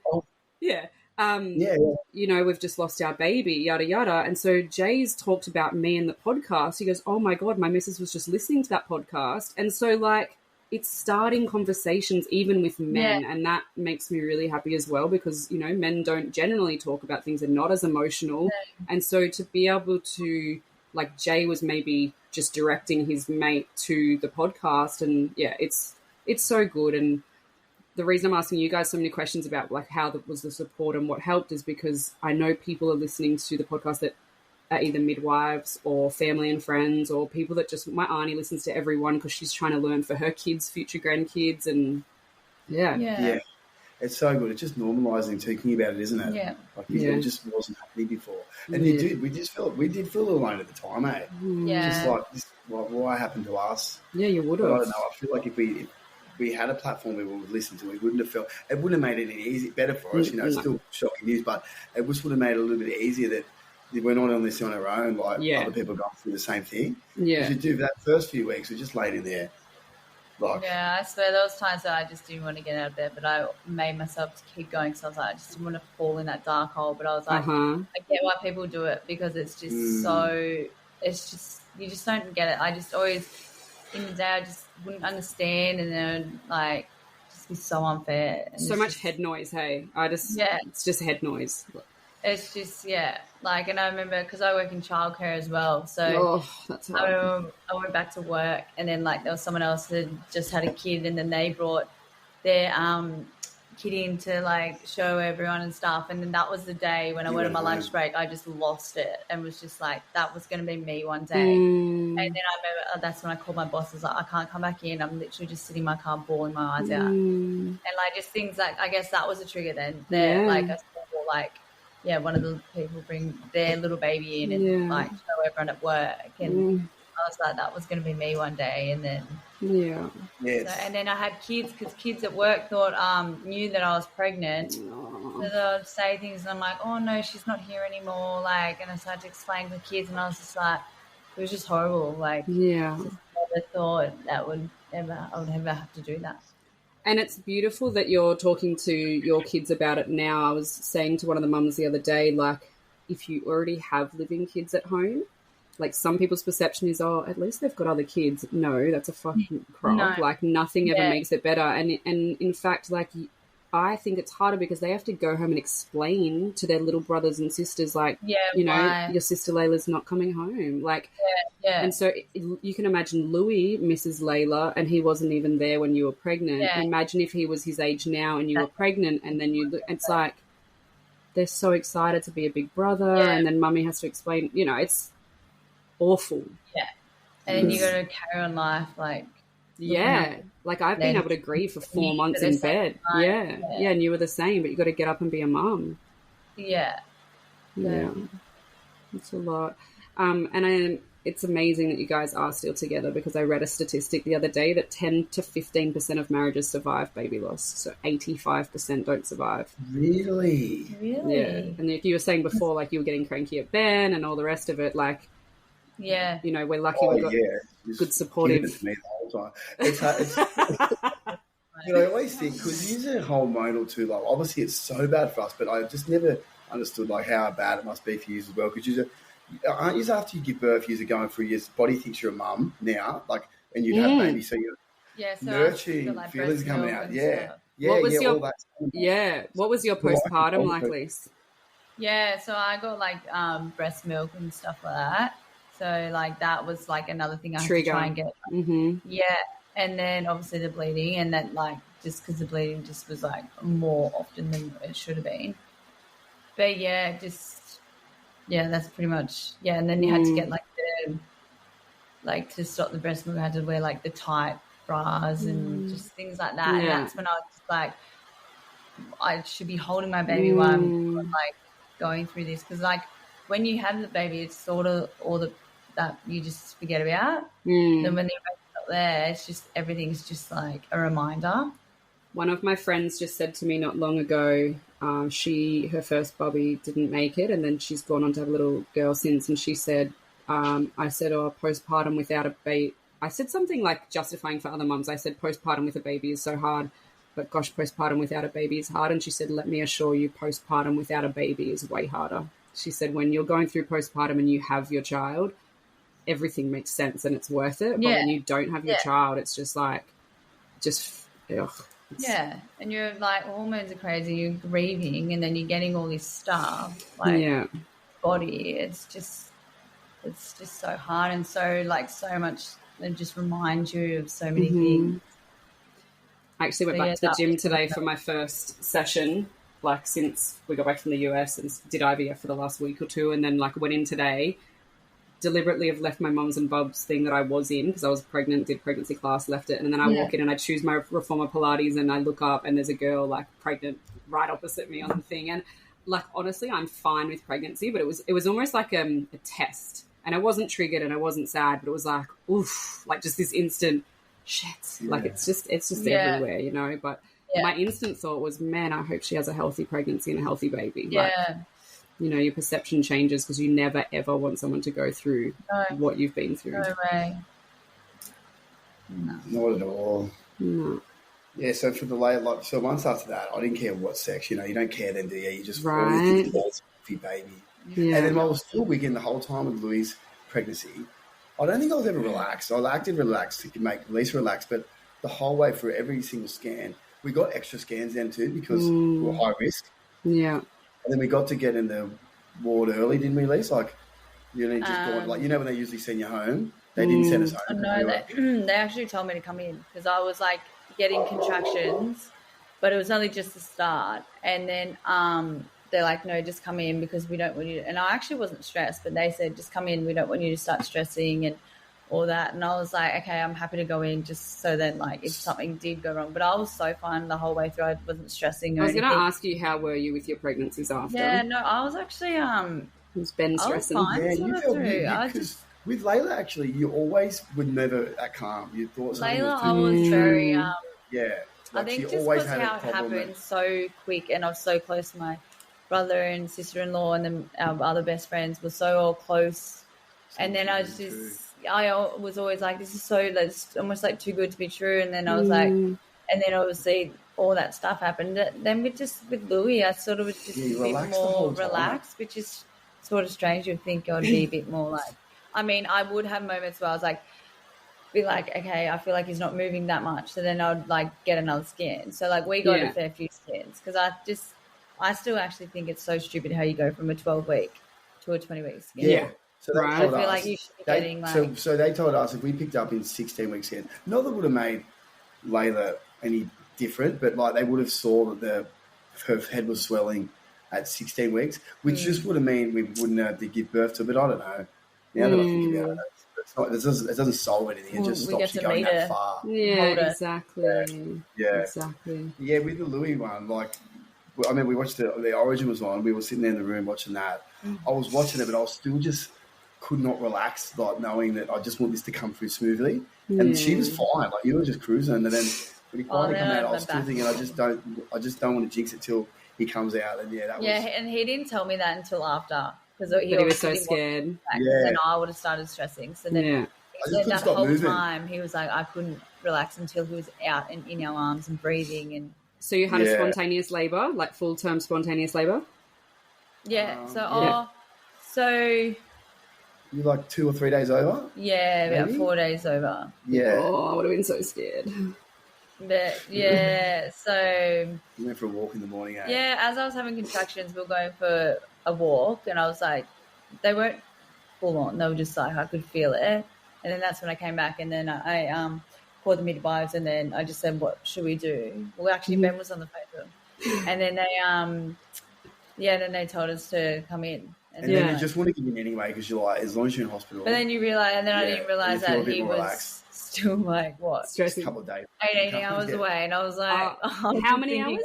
you know, we've just lost our baby, yada, yada. And so Jay's talked about me in the podcast. He goes, oh my God, my missus was just listening to that podcast. And so like, it's starting conversations even with men. And that makes me really happy as well, because, you know, men don't generally talk about things, they're not as emotional. And so to be able to, like, Jay was maybe just directing his mate to the podcast, and it's so good. And the reason I'm asking you guys so many questions about like how was the support and what helped is because I know people are listening to the podcast that are either midwives or family and friends, or people that just, my auntie listens to everyone because she's trying to learn for her kids, future grandkids. And yeah. It's so good. It's just normalising talking about it, isn't it? Yeah. Like it just wasn't happening before. And we did feel alone at the time, eh? Yeah. Just like this, why happened to us? Yeah, you would have. I don't know. I feel like if we had a platform we would listen to, we wouldn't have felt, it wouldn't have made it any better for us. You know, it's still shocking news, but it just would have made it a little bit easier that we're not on this on our own, like other people going through the same thing. Yeah. Because you do that first few weeks, we just laid in there. Like, I swear there was times that I just didn't want to get out of bed, but I made myself to keep going because I was like, I just didn't want to fall in that dark hole. But I was like, I get why people do it, because it's just it's just, you just don't get it. I just always, in the day, I just wouldn't understand, and then like just be so unfair. And so much head noise, hey? It's just head noise. It's just, like, and I remember, because I work in childcare as well, so that's hard. I went back to work, and then like there was someone else that just had a kid, and then they brought their kid in to like show everyone and stuff, and then that was the day when I went on my lunch break, I just lost it and was just like, that was going to be me one day. And then I remember that's when I called my boss. I was like, I can't come back in, I'm literally just sitting in my car bawling my eyes out. And like just things like, I guess that was a trigger then. Like I saw like, one of the people bring their little baby in and like show everyone at work, and I was like, that was going to be me one day. And then so, and then I had kids, because kids at work knew that I was pregnant, so they would say things, and I'm like, oh no, she's not here anymore, like, and I started to explain to the kids, and I was just like, it was just horrible, like I never thought that I would ever have to do that. And it's beautiful that you're talking to your kids about it now. I was saying to one of the mums the other day, like, if you already have living kids at home, like some people's perception is, oh, at least they've got other kids. No, that's a fucking crop. No. Like nothing ever makes it better. And in fact, like, I think it's harder because they have to go home and explain to their little brothers and sisters, like, you know, your sister Layla's not coming home. Like, and so you can imagine Louis misses Layla, and he wasn't even there when you were pregnant. Imagine if he was his age now and you were pregnant, and then it's like, they're so excited to be a big brother, and then mummy has to explain, you know, it's awful. And then you got to carry on life, like, like I've been able to grieve for 4 months in bed. And you were the same, but you got to get up and be a mum. It's a lot. And it's amazing that you guys are still together, because I read a statistic the other day that 10 to 15% of marriages survive baby loss, so 85% don't survive. Really? Yeah. And like you were saying before, like you were getting cranky at Ben and all the rest of it, like Yeah. You know, we're lucky we've got good supportive. Give it to me the whole time. It's hard, but I always think, because you're a hormonal too, like obviously it's so bad for us, but I just never understood like how bad it must be for you as well. Because aren't you after you give birth, you're going through your body thinks you're a mum now, like, and you have babies, so you're nurturing like feelings coming out. Yeah. What was your all that. What was your postpartum like, Lise? Yeah, so I got like breast milk and stuff like that. So like that was like another thing I had to try and get. Yeah, and then obviously the bleeding, and that like just because the bleeding just was like more often than it should have been. But yeah, that's pretty much And then you had to get like to stop the breast milk, I had to wear like the tight bras and just things like that. And that's when I was just like, I should be holding my baby while I'm like going through this, because like when you have the baby, it's sort of all that you just forget about. Then when the baby's not there, it's just everything's just like a reminder. One of my friends just said to me not long ago, her first bubby didn't make it, and then she's gone on to have a little girl since, and she said, I said, postpartum without a baby. I said something like justifying for other mums. I said postpartum with a baby is so hard, but gosh, postpartum without a baby is hard. And she said, let me assure you, postpartum without a baby is way harder. She said, when you're going through postpartum and you have your child, everything makes sense and it's worth it. But when you don't have your child, it's just like, ugh. Yeah, and you're like, hormones are crazy, you're grieving, and then you're getting all this stuff, like body. It's just so hard, and so like so much, it just reminds you of so many things. I actually went back to the gym today for my first session, like since we got back from the US, and did IVF for the last week or two, and then like went in today. Deliberately have left my mums and bubs thing that I was in because I was pregnant, did pregnancy class, left it, and then I walk in and I choose my reformer Pilates and I look up and there's a girl like pregnant right opposite me on the thing, and like honestly I'm fine with pregnancy, but it was almost like a test, and I wasn't triggered and I wasn't sad, but it was like oof, like just this instant shit, like it's just everywhere, you know. But my instant thought was, man, I hope she has a healthy pregnancy and a healthy baby. Like, you know, your perception changes because you never, ever want someone to go through what you've been through. No way. No. Not at all. No. Yeah, so for the like, so once after that, I didn't care what sex, you know, you don't care then, do you? You just right. Your baby. Yeah. And then I was still wigging the whole time with Louis' pregnancy. I don't think I was ever relaxed. I acted relaxed to make Lisa relax, but the whole way through every single scan, we got extra scans then too because we were high risk. Yeah. And then we got to get in the ward early, didn't we, Lisa? Like, you know, just going, like, you know, when they usually send you home, they didn't send us home. No, they actually told me to come in because I was like getting contractions, but it was only just the start. And then they're like, no, just come in because we don't want you to. And I actually wasn't stressed, but they said, just come in. We don't want you to start stressing and all that. And I was like, okay, I'm happy to go in just so that like if something did go wrong. But I was so fine the whole way through. I wasn't stressing. I was going to ask you, how were you with your pregnancies after? Yeah, no, I was actually was Ben stressing? I was fine. Yeah, you felt because with Layla, actually, you always were never that calm. You thought something Layla, I was very yeah. Like I think just because how it happened so quick, and I was so close to my brother and sister-in-law, and then our other best friends were so all close. And then I was always like, this is so, that's almost like too good to be true. And then I was like, and then obviously all that stuff happened. Then with Louis, I sort of was just a bit more relaxed, which is sort of strange. You'd think I'd be a bit more like, I mean, I would have moments where I was like, be like, okay, I feel like he's not moving that much. So then I'd like get another scan. So like we got a fair few scans because I still actually think it's so stupid how you go from a 12-week to a 20-week scan. Yeah. So I feel like you should be getting like... So they told us if we picked up in 16 weeks in, not that would have made Layla any different, but like they would have saw that her head was swelling at 16 weeks, which just would have meant we wouldn't have to give birth to. But I don't know. Now that I think about it, it doesn't solve anything. It just stops you going that far. Yeah, exactly. Yeah, exactly. Yeah, with the Louis one, like, I mean, we watched the Origin was on. We were sitting there in the room watching that. I was watching it, but I was still just could not relax, like knowing that I just want this to come through smoothly. And she was fine, like you were just cruising. And then when he finally came out, I was still thinking, I just don't want to jinx it till he comes out. And that was. Yeah, and he didn't tell me that until after. because he was so scared. And then I would have started stressing. So then that whole time he was like, I couldn't relax until he was out and in our arms and breathing. And so you had a spontaneous labour, like full-term spontaneous labour? Yeah. So you like 2 or 3 days over? Yeah, about 4 days over. Yeah. Oh, I would have been so scared. But yeah, so you went for a walk in the morning. Yeah, as I was having contractions, we were going for a walk, and I was like, they weren't full on; they were just like I could feel it. And then that's when I came back, and then I called the midwives, and then I just said, "What should we do?" Well, actually, Ben was on the phone with them, and then they told us to come in. And then you just want to get in anyway because you're like, as long as you're in hospital. But then you realise, and then I didn't realise that he was still like, what? Stressing. A couple of days. 18 hours away. And I was like, how many hours?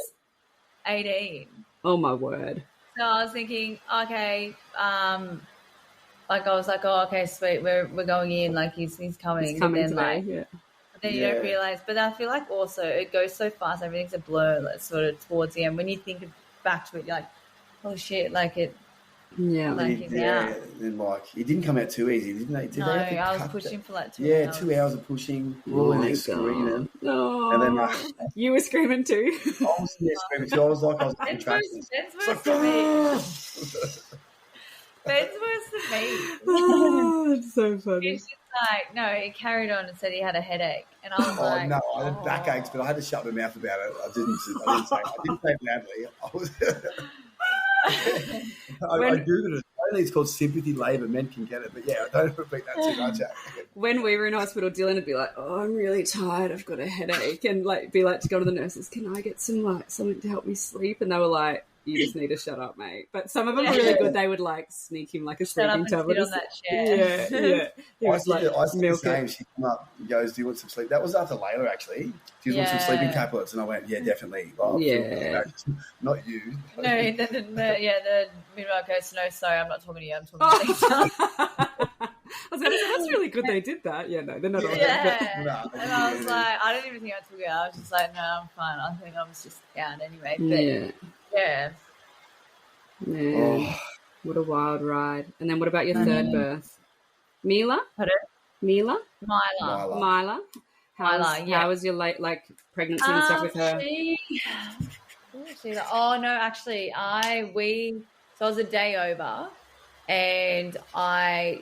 18. Oh, my word. So I was thinking, okay, like I was like, oh, okay, sweet, we're going in, like he's coming. He's coming today, yeah. But then you don't realise. But I feel like also it goes so fast, everything's a blur, like, sort of towards the end. When you think back to it, you're like, oh, shit, like it. Yeah, like and like it didn't come out too easy, didn't they? No, I was pushing for like 2 hours. Yeah, 2 hours of pushing. We're all in there screaming. No, and then you were screaming too. I was in there screaming too. I was like, I was in contractions. Ben's worse than me. Oh, it's so funny. It's just like, no, he carried on and said he had a headache, and I was like, no, I had backaches, but I had to shut my mouth about it. I didn't say it loudly. I was. I Googled it. I think it's called sympathy labour. Men can get it, but yeah, don't repeat that too much. When we were in hospital, Dylan would be like, "Oh, I'm really tired. I've got a headache," and like be like to go to the nurses. Can I get something to help me sleep? And they were like, "You just need to shut up, mate." But some of them were really good. They would like sneak him like a sleeping tablet. Sit on that chair. Yeah. He was like, I said the same. She came up and goes, "Do you want some sleep?" That was after Layla, actually. Do you want some sleeping tablets? And I went, "Yeah, definitely." Oh, not you. No, the midwife goes, "No, sorry, I'm not talking to you. I'm talking to Lisa." I was going to say, that's really good they did that. Yeah, no, they're not all that. And I was like, I didn't even think I took it. I was just like, no, I'm fine. I think I was just out anyway. But, yeah. Oh. What a wild ride. And then what about your third birth? Mila? Pardon? Mila? Myla. How was your late, like, pregnancy and stuff with her? Oh, no, actually, so I was a day over, and I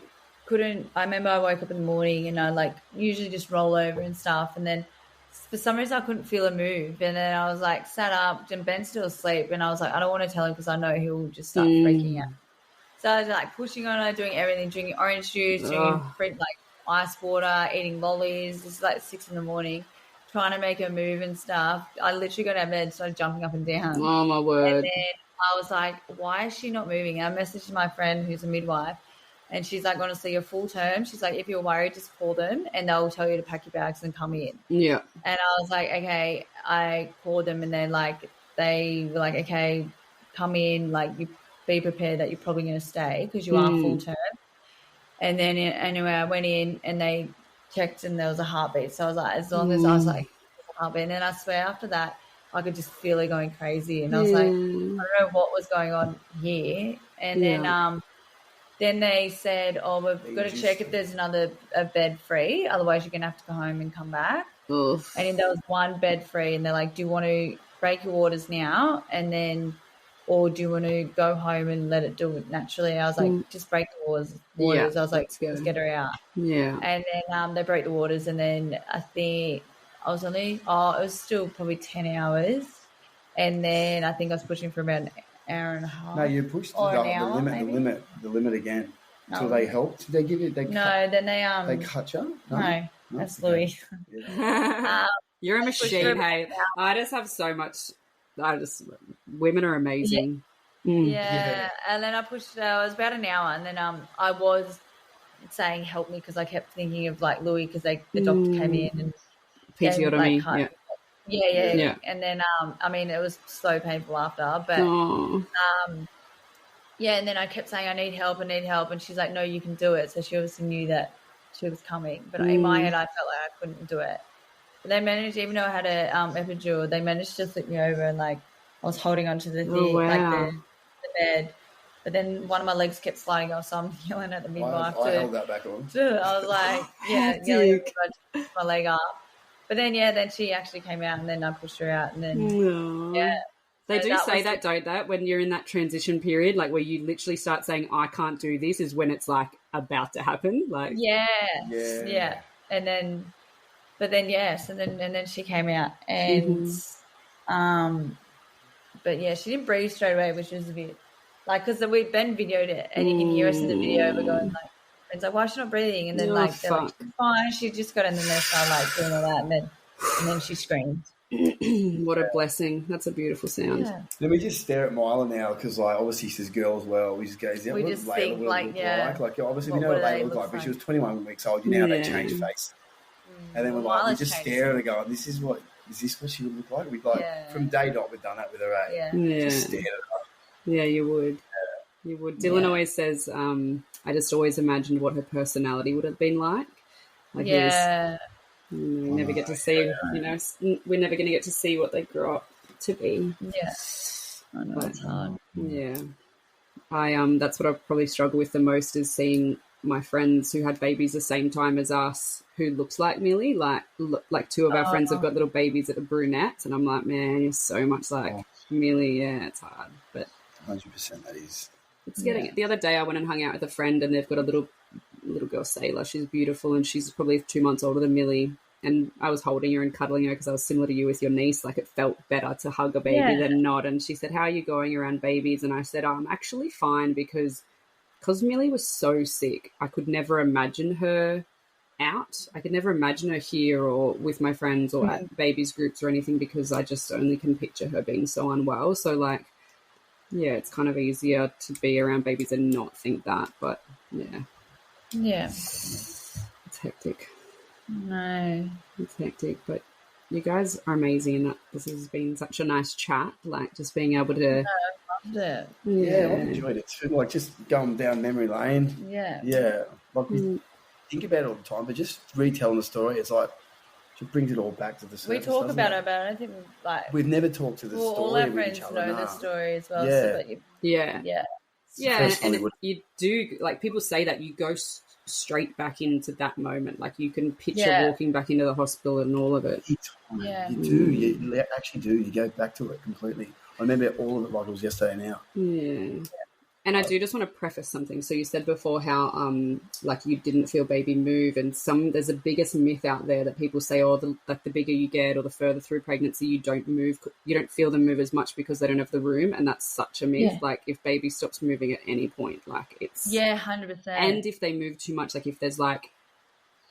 remember I woke up in the morning and I like usually just roll over and stuff, and then for some reason I couldn't feel a move, and then I was like sat up and Ben's still asleep, and I was like, I don't want to tell him because I know he'll just start freaking out. So I was like pushing on her, doing everything, drinking orange juice, drinking like ice water, eating lollies. It's like 6 a.m, trying to make her move and stuff. I literally got out of bed and started jumping up and down. Oh my word. And then I was like, why is she not moving? And I messaged my friend who's a midwife, and she's like, honestly, you're full term. She's like, if you're worried, just call them and they'll tell you to pack your bags and come in. Yeah. And I was like, okay. I called them, and they were like, okay, come in. Like, you be prepared that you're probably going to stay because you are full term. And then anyway, I went in and they checked and there was a heartbeat. So I was like, as long as I was like, heartbeat. And then I swear after that, I could just feel it going crazy. And I was like, I don't know what was going on here. And then they said, oh, we've got to check if there's a bed free. Otherwise, you're going to have to go home and come back. Oof. And then there was one bed free, and they're like, do you want to break your waters now or do you want to go home and let it do it naturally? I was like, just break the waters. Yeah, I was like, let's get her out. Yeah. And then they broke the waters, and then I think it was still probably 10 hours. And then I think I was pushing for about an hour and a half. No, you pushed the limit again. No. So they helped? Did they give you? Then they cut you? No, that's Louis. Yeah. You're a machine, hey. I just have so much. Women are amazing. Yeah. And then I pushed. It was about an hour, and then I was saying help me because I kept thinking of like Louis because the doctor came in and PT'd me. Yeah. And then it was so painful after, but and then I kept saying I need help, and she's like, no, you can do it. So she obviously knew that she was coming, but in my head I felt like I couldn't do it. But they managed, even though I had a epidural, they managed to flip me over, and like I was holding onto the thing, like the bed, But then one of my legs kept sliding off, so I'm yelling at the midwife. I held that back on. I was like, yelling at the midwife to push my leg up. But then she actually came out, and then I pushed her out, and then They do say that, don't they? When you're in that transition period, like where you literally start saying, I can't do this, is when it's like about to happen. Like And then, but then, and then she came out and, but yeah, she didn't breathe straight away, which was a bit like, because we Ben videoed it and you can hear us in the video. We're going like, it's like, why is she not breathing? And then they're like, fine, she just got in the nest, like doing all that, and then she screamed. What a blessing. That's a beautiful sound. Yeah. Then we just stare at Mila now because, like, obviously she's a girl as well. We just go, is that what Layla would look like? Like, obviously we know what Layla looked like, but she was 21 weeks old. You know they changed face. And then we're like, we just stare at her going, is this what she would look like? We'd like, from day dot, we've done that with her, Just stare at her. Yeah, you would. You would. Dylan always says, I just always imagined what her personality would have been like. Like we never get to see, we're never going to get to see what they grow up to be. Yeah. I know, it's hard. Yeah. That's what I probably struggle with the most, is seeing my friends who had babies the same time as us who looks like Millie. Like two of our friends have got little babies that are brunettes, and I'm like, man, you're so much like Millie. Yeah, it's hard. But 100% that is. It's getting it. The other day I went and hung out with a friend, and they've got a little girl, Layla. She's beautiful, and she's probably 2 months older than Millie. And I was holding her and cuddling her because I was similar to you with your niece. Like, it felt better to hug a baby than not. And she said, how are you going around babies? And I said, I'm actually fine because Millie was so sick. I could never imagine her out. I could never imagine her here or with my friends or at babies groups or anything, because I just only can picture her being so unwell. So, like, yeah, it's kind of easier to be around babies and not think that. But, yeah. It's hectic. No. It's hectic, but you guys are amazing, and this has been such a nice chat, like just being able to... I loved it. Yeah, I enjoyed it too, like just going down memory lane. Yeah. Like we think about it all the time, but just retelling the story, it's like, it brings it all back to the surface. We talk about it, but I don't think we've never talked to the story. All our friends know the story as well. And you do, like, people say that you go straight back into that moment. Like, you can picture walking back into the hospital and all of it. You do. You actually do. You go back to it completely. I remember all of it like it was yesterday now. Yeah. And I do just want to preface something. So you said before how, like, you didn't feel baby move, and there's a biggest myth out there that people say, the bigger you get or the further through pregnancy, you don't feel them move as much because they don't have the room, and that's such a myth. Like, if baby stops moving at any point, like, it's 100%. And if they move too much, like, if there's like,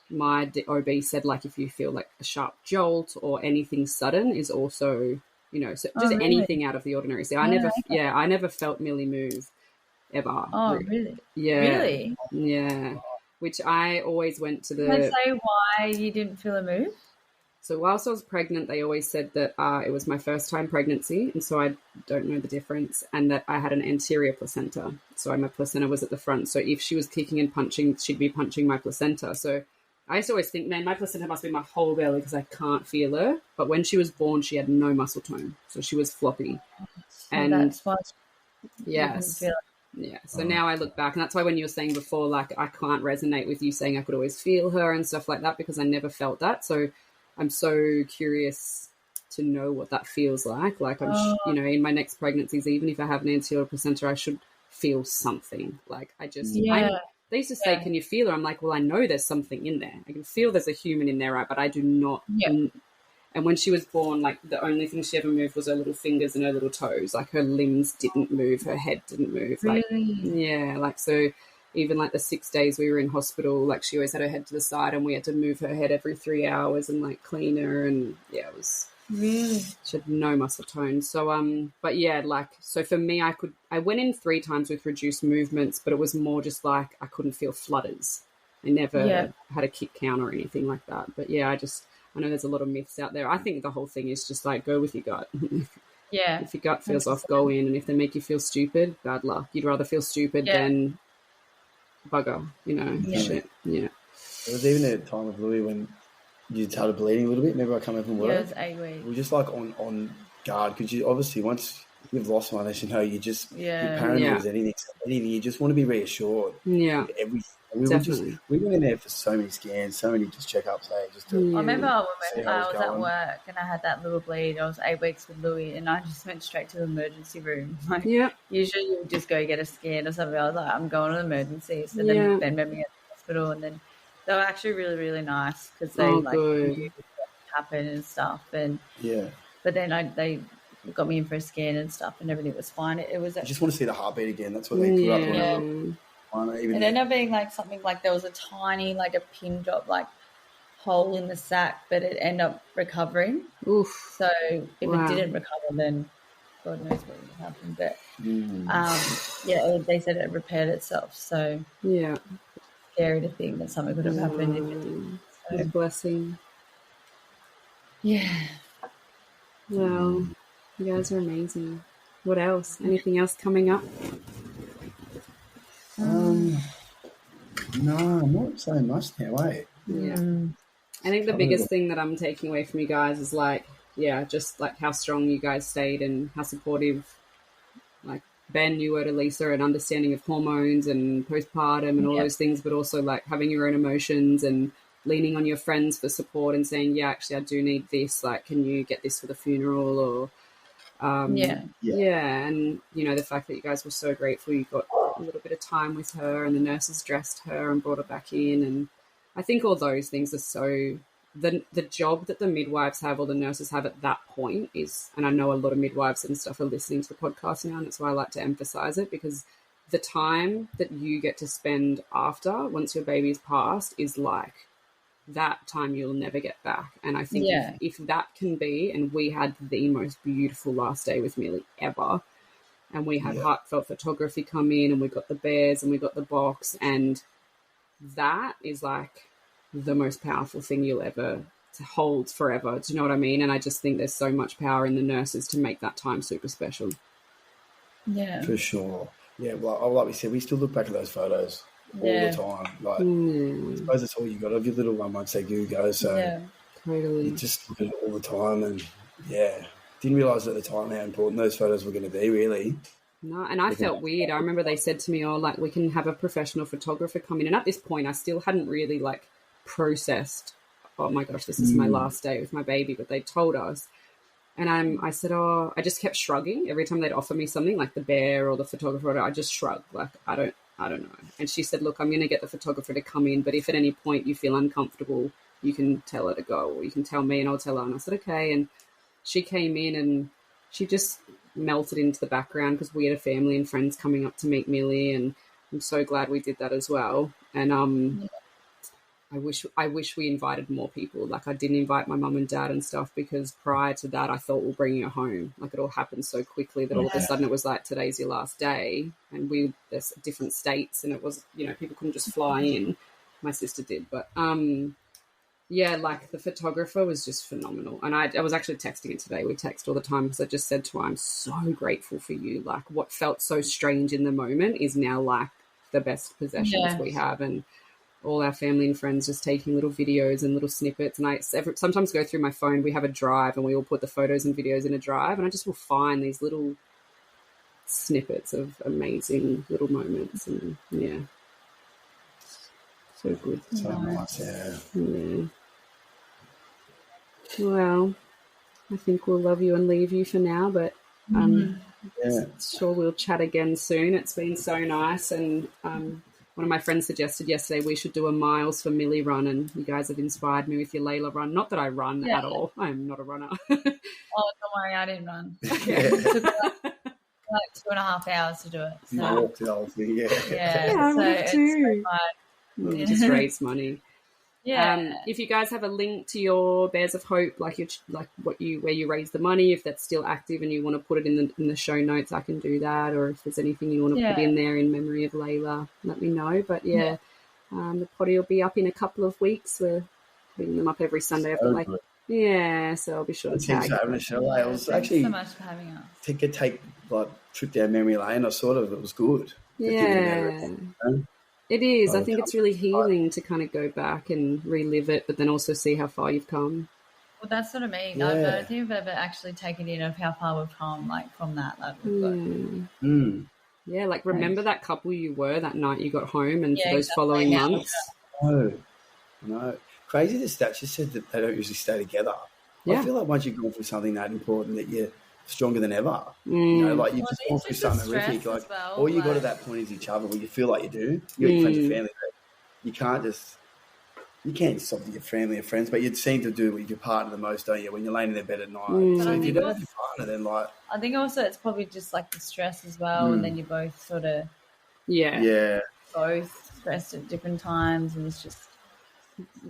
my OB said, like, if you feel like a sharp jolt or anything sudden is also, so just anything out of the ordinary. So I never felt Millie move. Ever. Oh, really? Yeah. Really? Yeah. Which I always went to the... Can I say why you didn't feel a move? So whilst I was pregnant, they always said that it was my first time pregnancy, and so I don't know the difference, and that I had an anterior placenta. So my placenta was at the front. So if she was kicking and punching, she'd be punching my placenta. So I used to always think, man, my placenta must be my whole belly because I can't feel her. But when she was born, she had no muscle tone. So she was floppy. And that's why yes. Yeah, so now I look back, and that's why when you were saying before, like, I can't resonate with you saying I could always feel her and stuff like that, because I never felt that. So I'm so curious to know what that feels like. Like, I'm, in my next pregnancies, even if I have an anterior placenta, I should feel something. Like, I just, they used to say, can you feel her? I'm like, well, I know there's something in there. I can feel there's a human in there, right? But I do not. And when she was born, like, the only thing she ever moved was her little fingers and her little toes. Like, her limbs didn't move, her head didn't move. Like, really? Like, so even like the 6 days we were in hospital, like, she always had her head to the side, and we had to move her head every 3 hours and like clean her, and it was really, she had no muscle tone. So but like, so for me, I went in 3 times with reduced movements, but it was more just like I couldn't feel flutters. I never had a kick count or anything like that. But I know there's a lot of myths out there. I think the whole thing is just like, go with your gut. If your gut feels 100%. Off, go in. And if they make you feel stupid, bad luck. You'd rather feel stupid than bugger, shit. Yeah. There was even a time with Louis when you started bleeding a little bit. Remember I come in from work? Yeah, it was 8 weeks. We were just like on guard, because you obviously, once you've lost one, as you know, you just you're paranoid with anything. You just want to be reassured. Yeah, everything. We went in there for so many scans, so many just checkups. Just to I remember I was going. at work and I had that little bleed. I was 8 weeks with Louis, and I just went straight to the emergency room. Like, usually you would just go get a scan or something. I was like, I'm going to the emergency. So then Ben met me at the hospital, and then they were actually really, really nice because they knew what happened and stuff. And but then they got me in for a scan and stuff, and everything was fine. It was. I just want to see the heartbeat again. That's what they put up on. It ended up being like something like there was a tiny, like a pin drop, like hole in the sac, but it ended up recovering. Oof. So if it didn't recover, then God knows what would happen. But they said it repaired itself. So scary to think that something could have happened if it didn't. So. What a blessing. Yeah. Well, you guys are amazing. What else? Anything else coming up? No, not so much now, eh? Yeah. I think the biggest thing that I'm taking away from you guys is just like how strong you guys stayed and how supportive like Ben, you were to Lisa, and understanding of hormones and postpartum and all those things, but also like having your own emotions and leaning on your friends for support and saying, actually I do need this, like can you get this for the funeral, or and the fact that you guys were so grateful you got a little bit of time with her and the nurses dressed her and brought her back in. And I think all those things are so the job that the midwives have or the nurses have at that point is, and I know a lot of midwives and stuff are listening to the podcast now, and that's why I like to emphasize it, because the time that you get to spend after, once your baby's passed, is like that time you'll never get back. And I think if that can be, and we had the most beautiful last day with Millie ever, and we had heartfelt photography come in, and we got the bears and we got the box, and that is like the most powerful thing you'll ever hold forever. Do you know what I mean? And I just think there's so much power in the nurses to make that time super special. Yeah, for sure. Yeah, well, like we said, we still look back at those photos all the time. Like, I suppose that's all you got of your little one once they do go. So totally. You just look at it all the time, and didn't realise at the time how important those photos were going to be, really. No, and I felt weird. I remember they said to me, we can have a professional photographer come in. And at this point, I still hadn't really, processed, oh, my gosh, this is my last day with my baby. But they told us. And I said, I just kept shrugging. Every time they'd offer me something, like the bear or the photographer, I just shrugged, I don't know. And she said, look, I'm going to get the photographer to come in. But if at any point you feel uncomfortable, you can tell her to go, or you can tell me and I'll tell her. And I said, okay. And she came in and she just melted into the background because we had a family and friends coming up to meet Millie, and I'm so glad we did that as well. And I wish we invited more people. Like, I didn't invite my mum and dad and stuff because prior to that I thought we'll bring you home. Like, it all happened so quickly that all of a sudden it was like, today's your last day, and there's different states, and it was, people couldn't just fly in. My sister did, but the photographer was just phenomenal. And I was actually texting it today. We text all the time because I just said to her, I'm so grateful for you. Like, what felt so strange in the moment is now like the best possessions we have. And all our family and friends just taking little videos and little snippets. And I sometimes go through my phone. We have a drive and we all put the photos and videos in a drive. And I just will find these little snippets of amazing little moments. And so good. So nice, yeah. Well, I think we'll love you and leave you for now, but sure we'll chat again soon. It's been so nice. And one of my friends suggested yesterday we should do a Miles for Millie run, and you guys have inspired me with your Layla run. Not that I run at all. I'm not a runner. Oh, don't worry, I didn't run. It took like 2.5 hours to do it. So. You walked the whole thing, so it's so fun. Just raise money. If you guys have a link to your Bears of Hope, where you raise the money, if that's still active and you want to put it in the show notes, I can do that. Or if there's anything you want to put in there in memory of Layla, let me know. But the potty will be up in a couple of weeks. We're putting them up every Sunday. So I'll be sure to tag. Thanks, Rochelle. It was actually so much for having us. Take trip down memory lane. It was good. It is. I think it's really healing to kind of go back and relive it, but then also see how far you've come. Well, that's what I mean. Yeah. I don't think I've ever actually taken in of how far we've come, like, from that. Like, we've got... Yeah, like, remember that couple you were that night you got home and for those exactly. following months? No. Crazy the stats just said that they don't usually stay together. Yeah. I feel like once you've gone through something that important that you're stronger than ever. You know, like you've just gone through something horrific. Like, all you got at that point is each other. Well, you feel like you do. You got your friends and family, but you can't just... You can't just stop with your family and friends, but you'd seem to do with your partner the most, don't you, when you're laying in their bed at night. So if you don't have your partner, then like... I think also it's probably just like the stress as well, and then you both sort of... both stressed at different times, and it's just...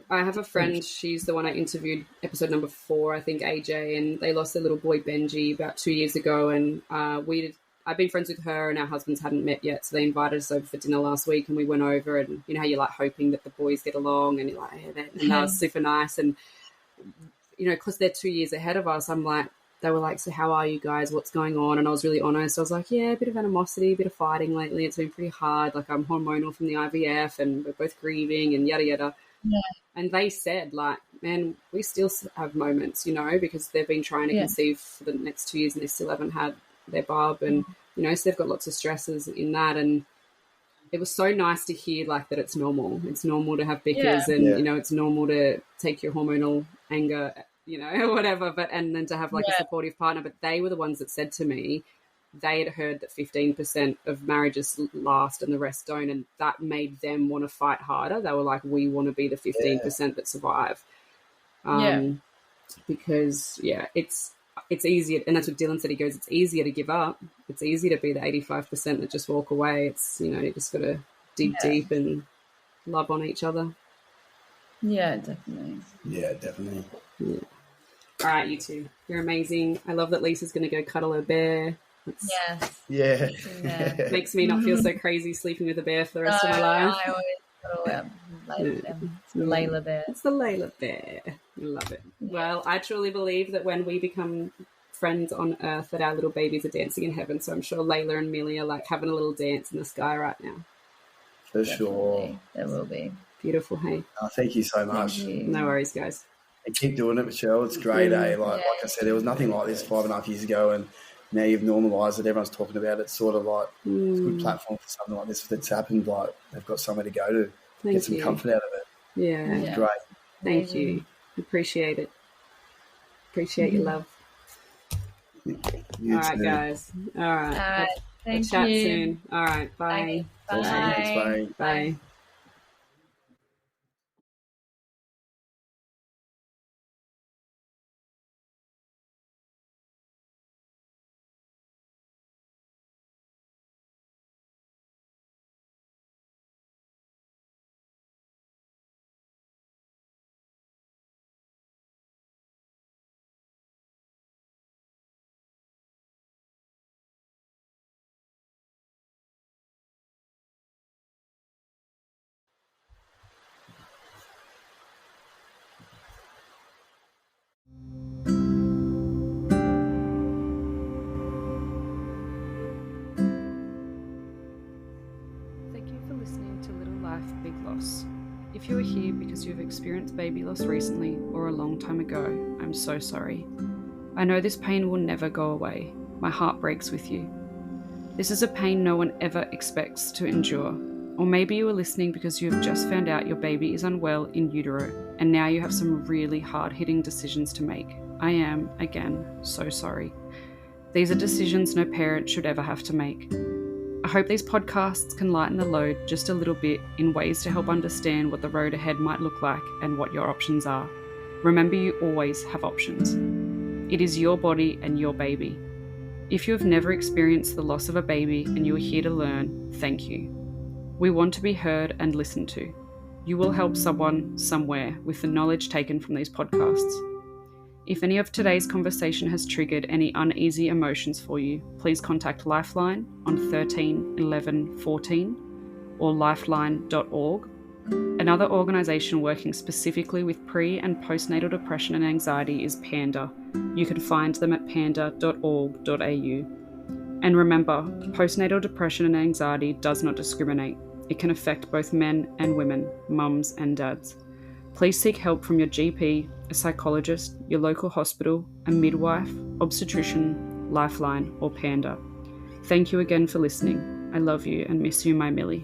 I have a friend, she's the one I interviewed, episode number 4, I think, AJ, and they lost their little boy Benji about 2 years ago, and I've been friends with her and our husbands hadn't met yet, so they invited us over for dinner last week and we went over, and you know how you're like hoping that the boys get along, and you're like, and that was super nice, and you know, because they're 2 years ahead of us, I'm like, they were like, so how are you guys, what's going on? And I was really honest. I was like, yeah, a bit of animosity, a bit of fighting lately, it's been pretty hard, like I'm hormonal from the IVF and we're both grieving and yada yada. And they said, like, man, we still have moments, you know, because they've been trying to conceive for the next 2 years and they still haven't had their bub, and you know, so they've got lots of stresses in that, and it was so nice to hear like that it's normal to have bickers, and you know, it's normal to take your hormonal anger, you know, or whatever, but and then to have like a supportive partner. But they were the ones that said to me they had heard that 15% of marriages last and the rest don't, and that made them want to fight harder. They were like, we want to be the 15% that survive, because it's easier, and that's what Dylan said. He goes, it's easier to give up. It's easier to be the 85% that just walk away. It's, you know, you just got to dig deep and love on each other. Yeah, definitely. Yeah, definitely. Yeah. All right, you two. You're amazing. I love that Lisa's going to go cuddle her bear. Makes me not feel so crazy sleeping with a bear for the rest of my life. I always cuddle it's the Layla bear. It's the Layla bear. I love it. Yeah. Well, I truly believe that when we become friends on Earth, that our little babies are dancing in heaven. So I'm sure Layla and Millie are like having a little dance in the sky right now. For sure. There will be. Beautiful, hey? Oh, thank you so much. No worries, guys. And keep doing it, Rochelle. It's great, eh? Like I said, there was nothing like this 5.5 years ago, and now you've normalised it. Everyone's talking about it. It's sort of like it's a good platform for something like this that's happened. Like they've got somewhere to go to get some comfort out of it. Yeah. It's great. Thank you. Appreciate it. Appreciate your love. You All right, too. Guys. All right. Thank chat you. soon. All right. Bye. Bye. Thanks, Bye. Big loss. If you are here because you have experienced baby loss recently or a long time ago, I'm so sorry. I know this pain will never go away. My heart breaks with you. This is a pain no one ever expects to endure. Or maybe you are listening because you have just found out your baby is unwell in utero and now you have some really hard-hitting decisions to make. I am, again, so sorry. These are decisions no parent should ever have to make. I hope these podcasts can lighten the load just a little bit in ways to help understand what the road ahead might look like and what your options are. Remember, you always have options. It is your body and your baby. If you have never experienced the loss of a baby and you are here to learn, thank you. We want to be heard and listened to. You will help someone somewhere with the knowledge taken from these podcasts. If any of today's conversation has triggered any uneasy emotions for you, please contact Lifeline on 13 11 14 or lifeline.org, another organisation working specifically with pre- and postnatal depression and anxiety is PANDA. You can find them at panda.org.au. And remember, postnatal depression and anxiety does not discriminate. It can affect both men and women, mums and dads. Please seek help from your GP, a psychologist, your local hospital, a midwife, obstetrician, Lifeline, or PANDA. Thank you again for listening. I love you and miss you, my Millie.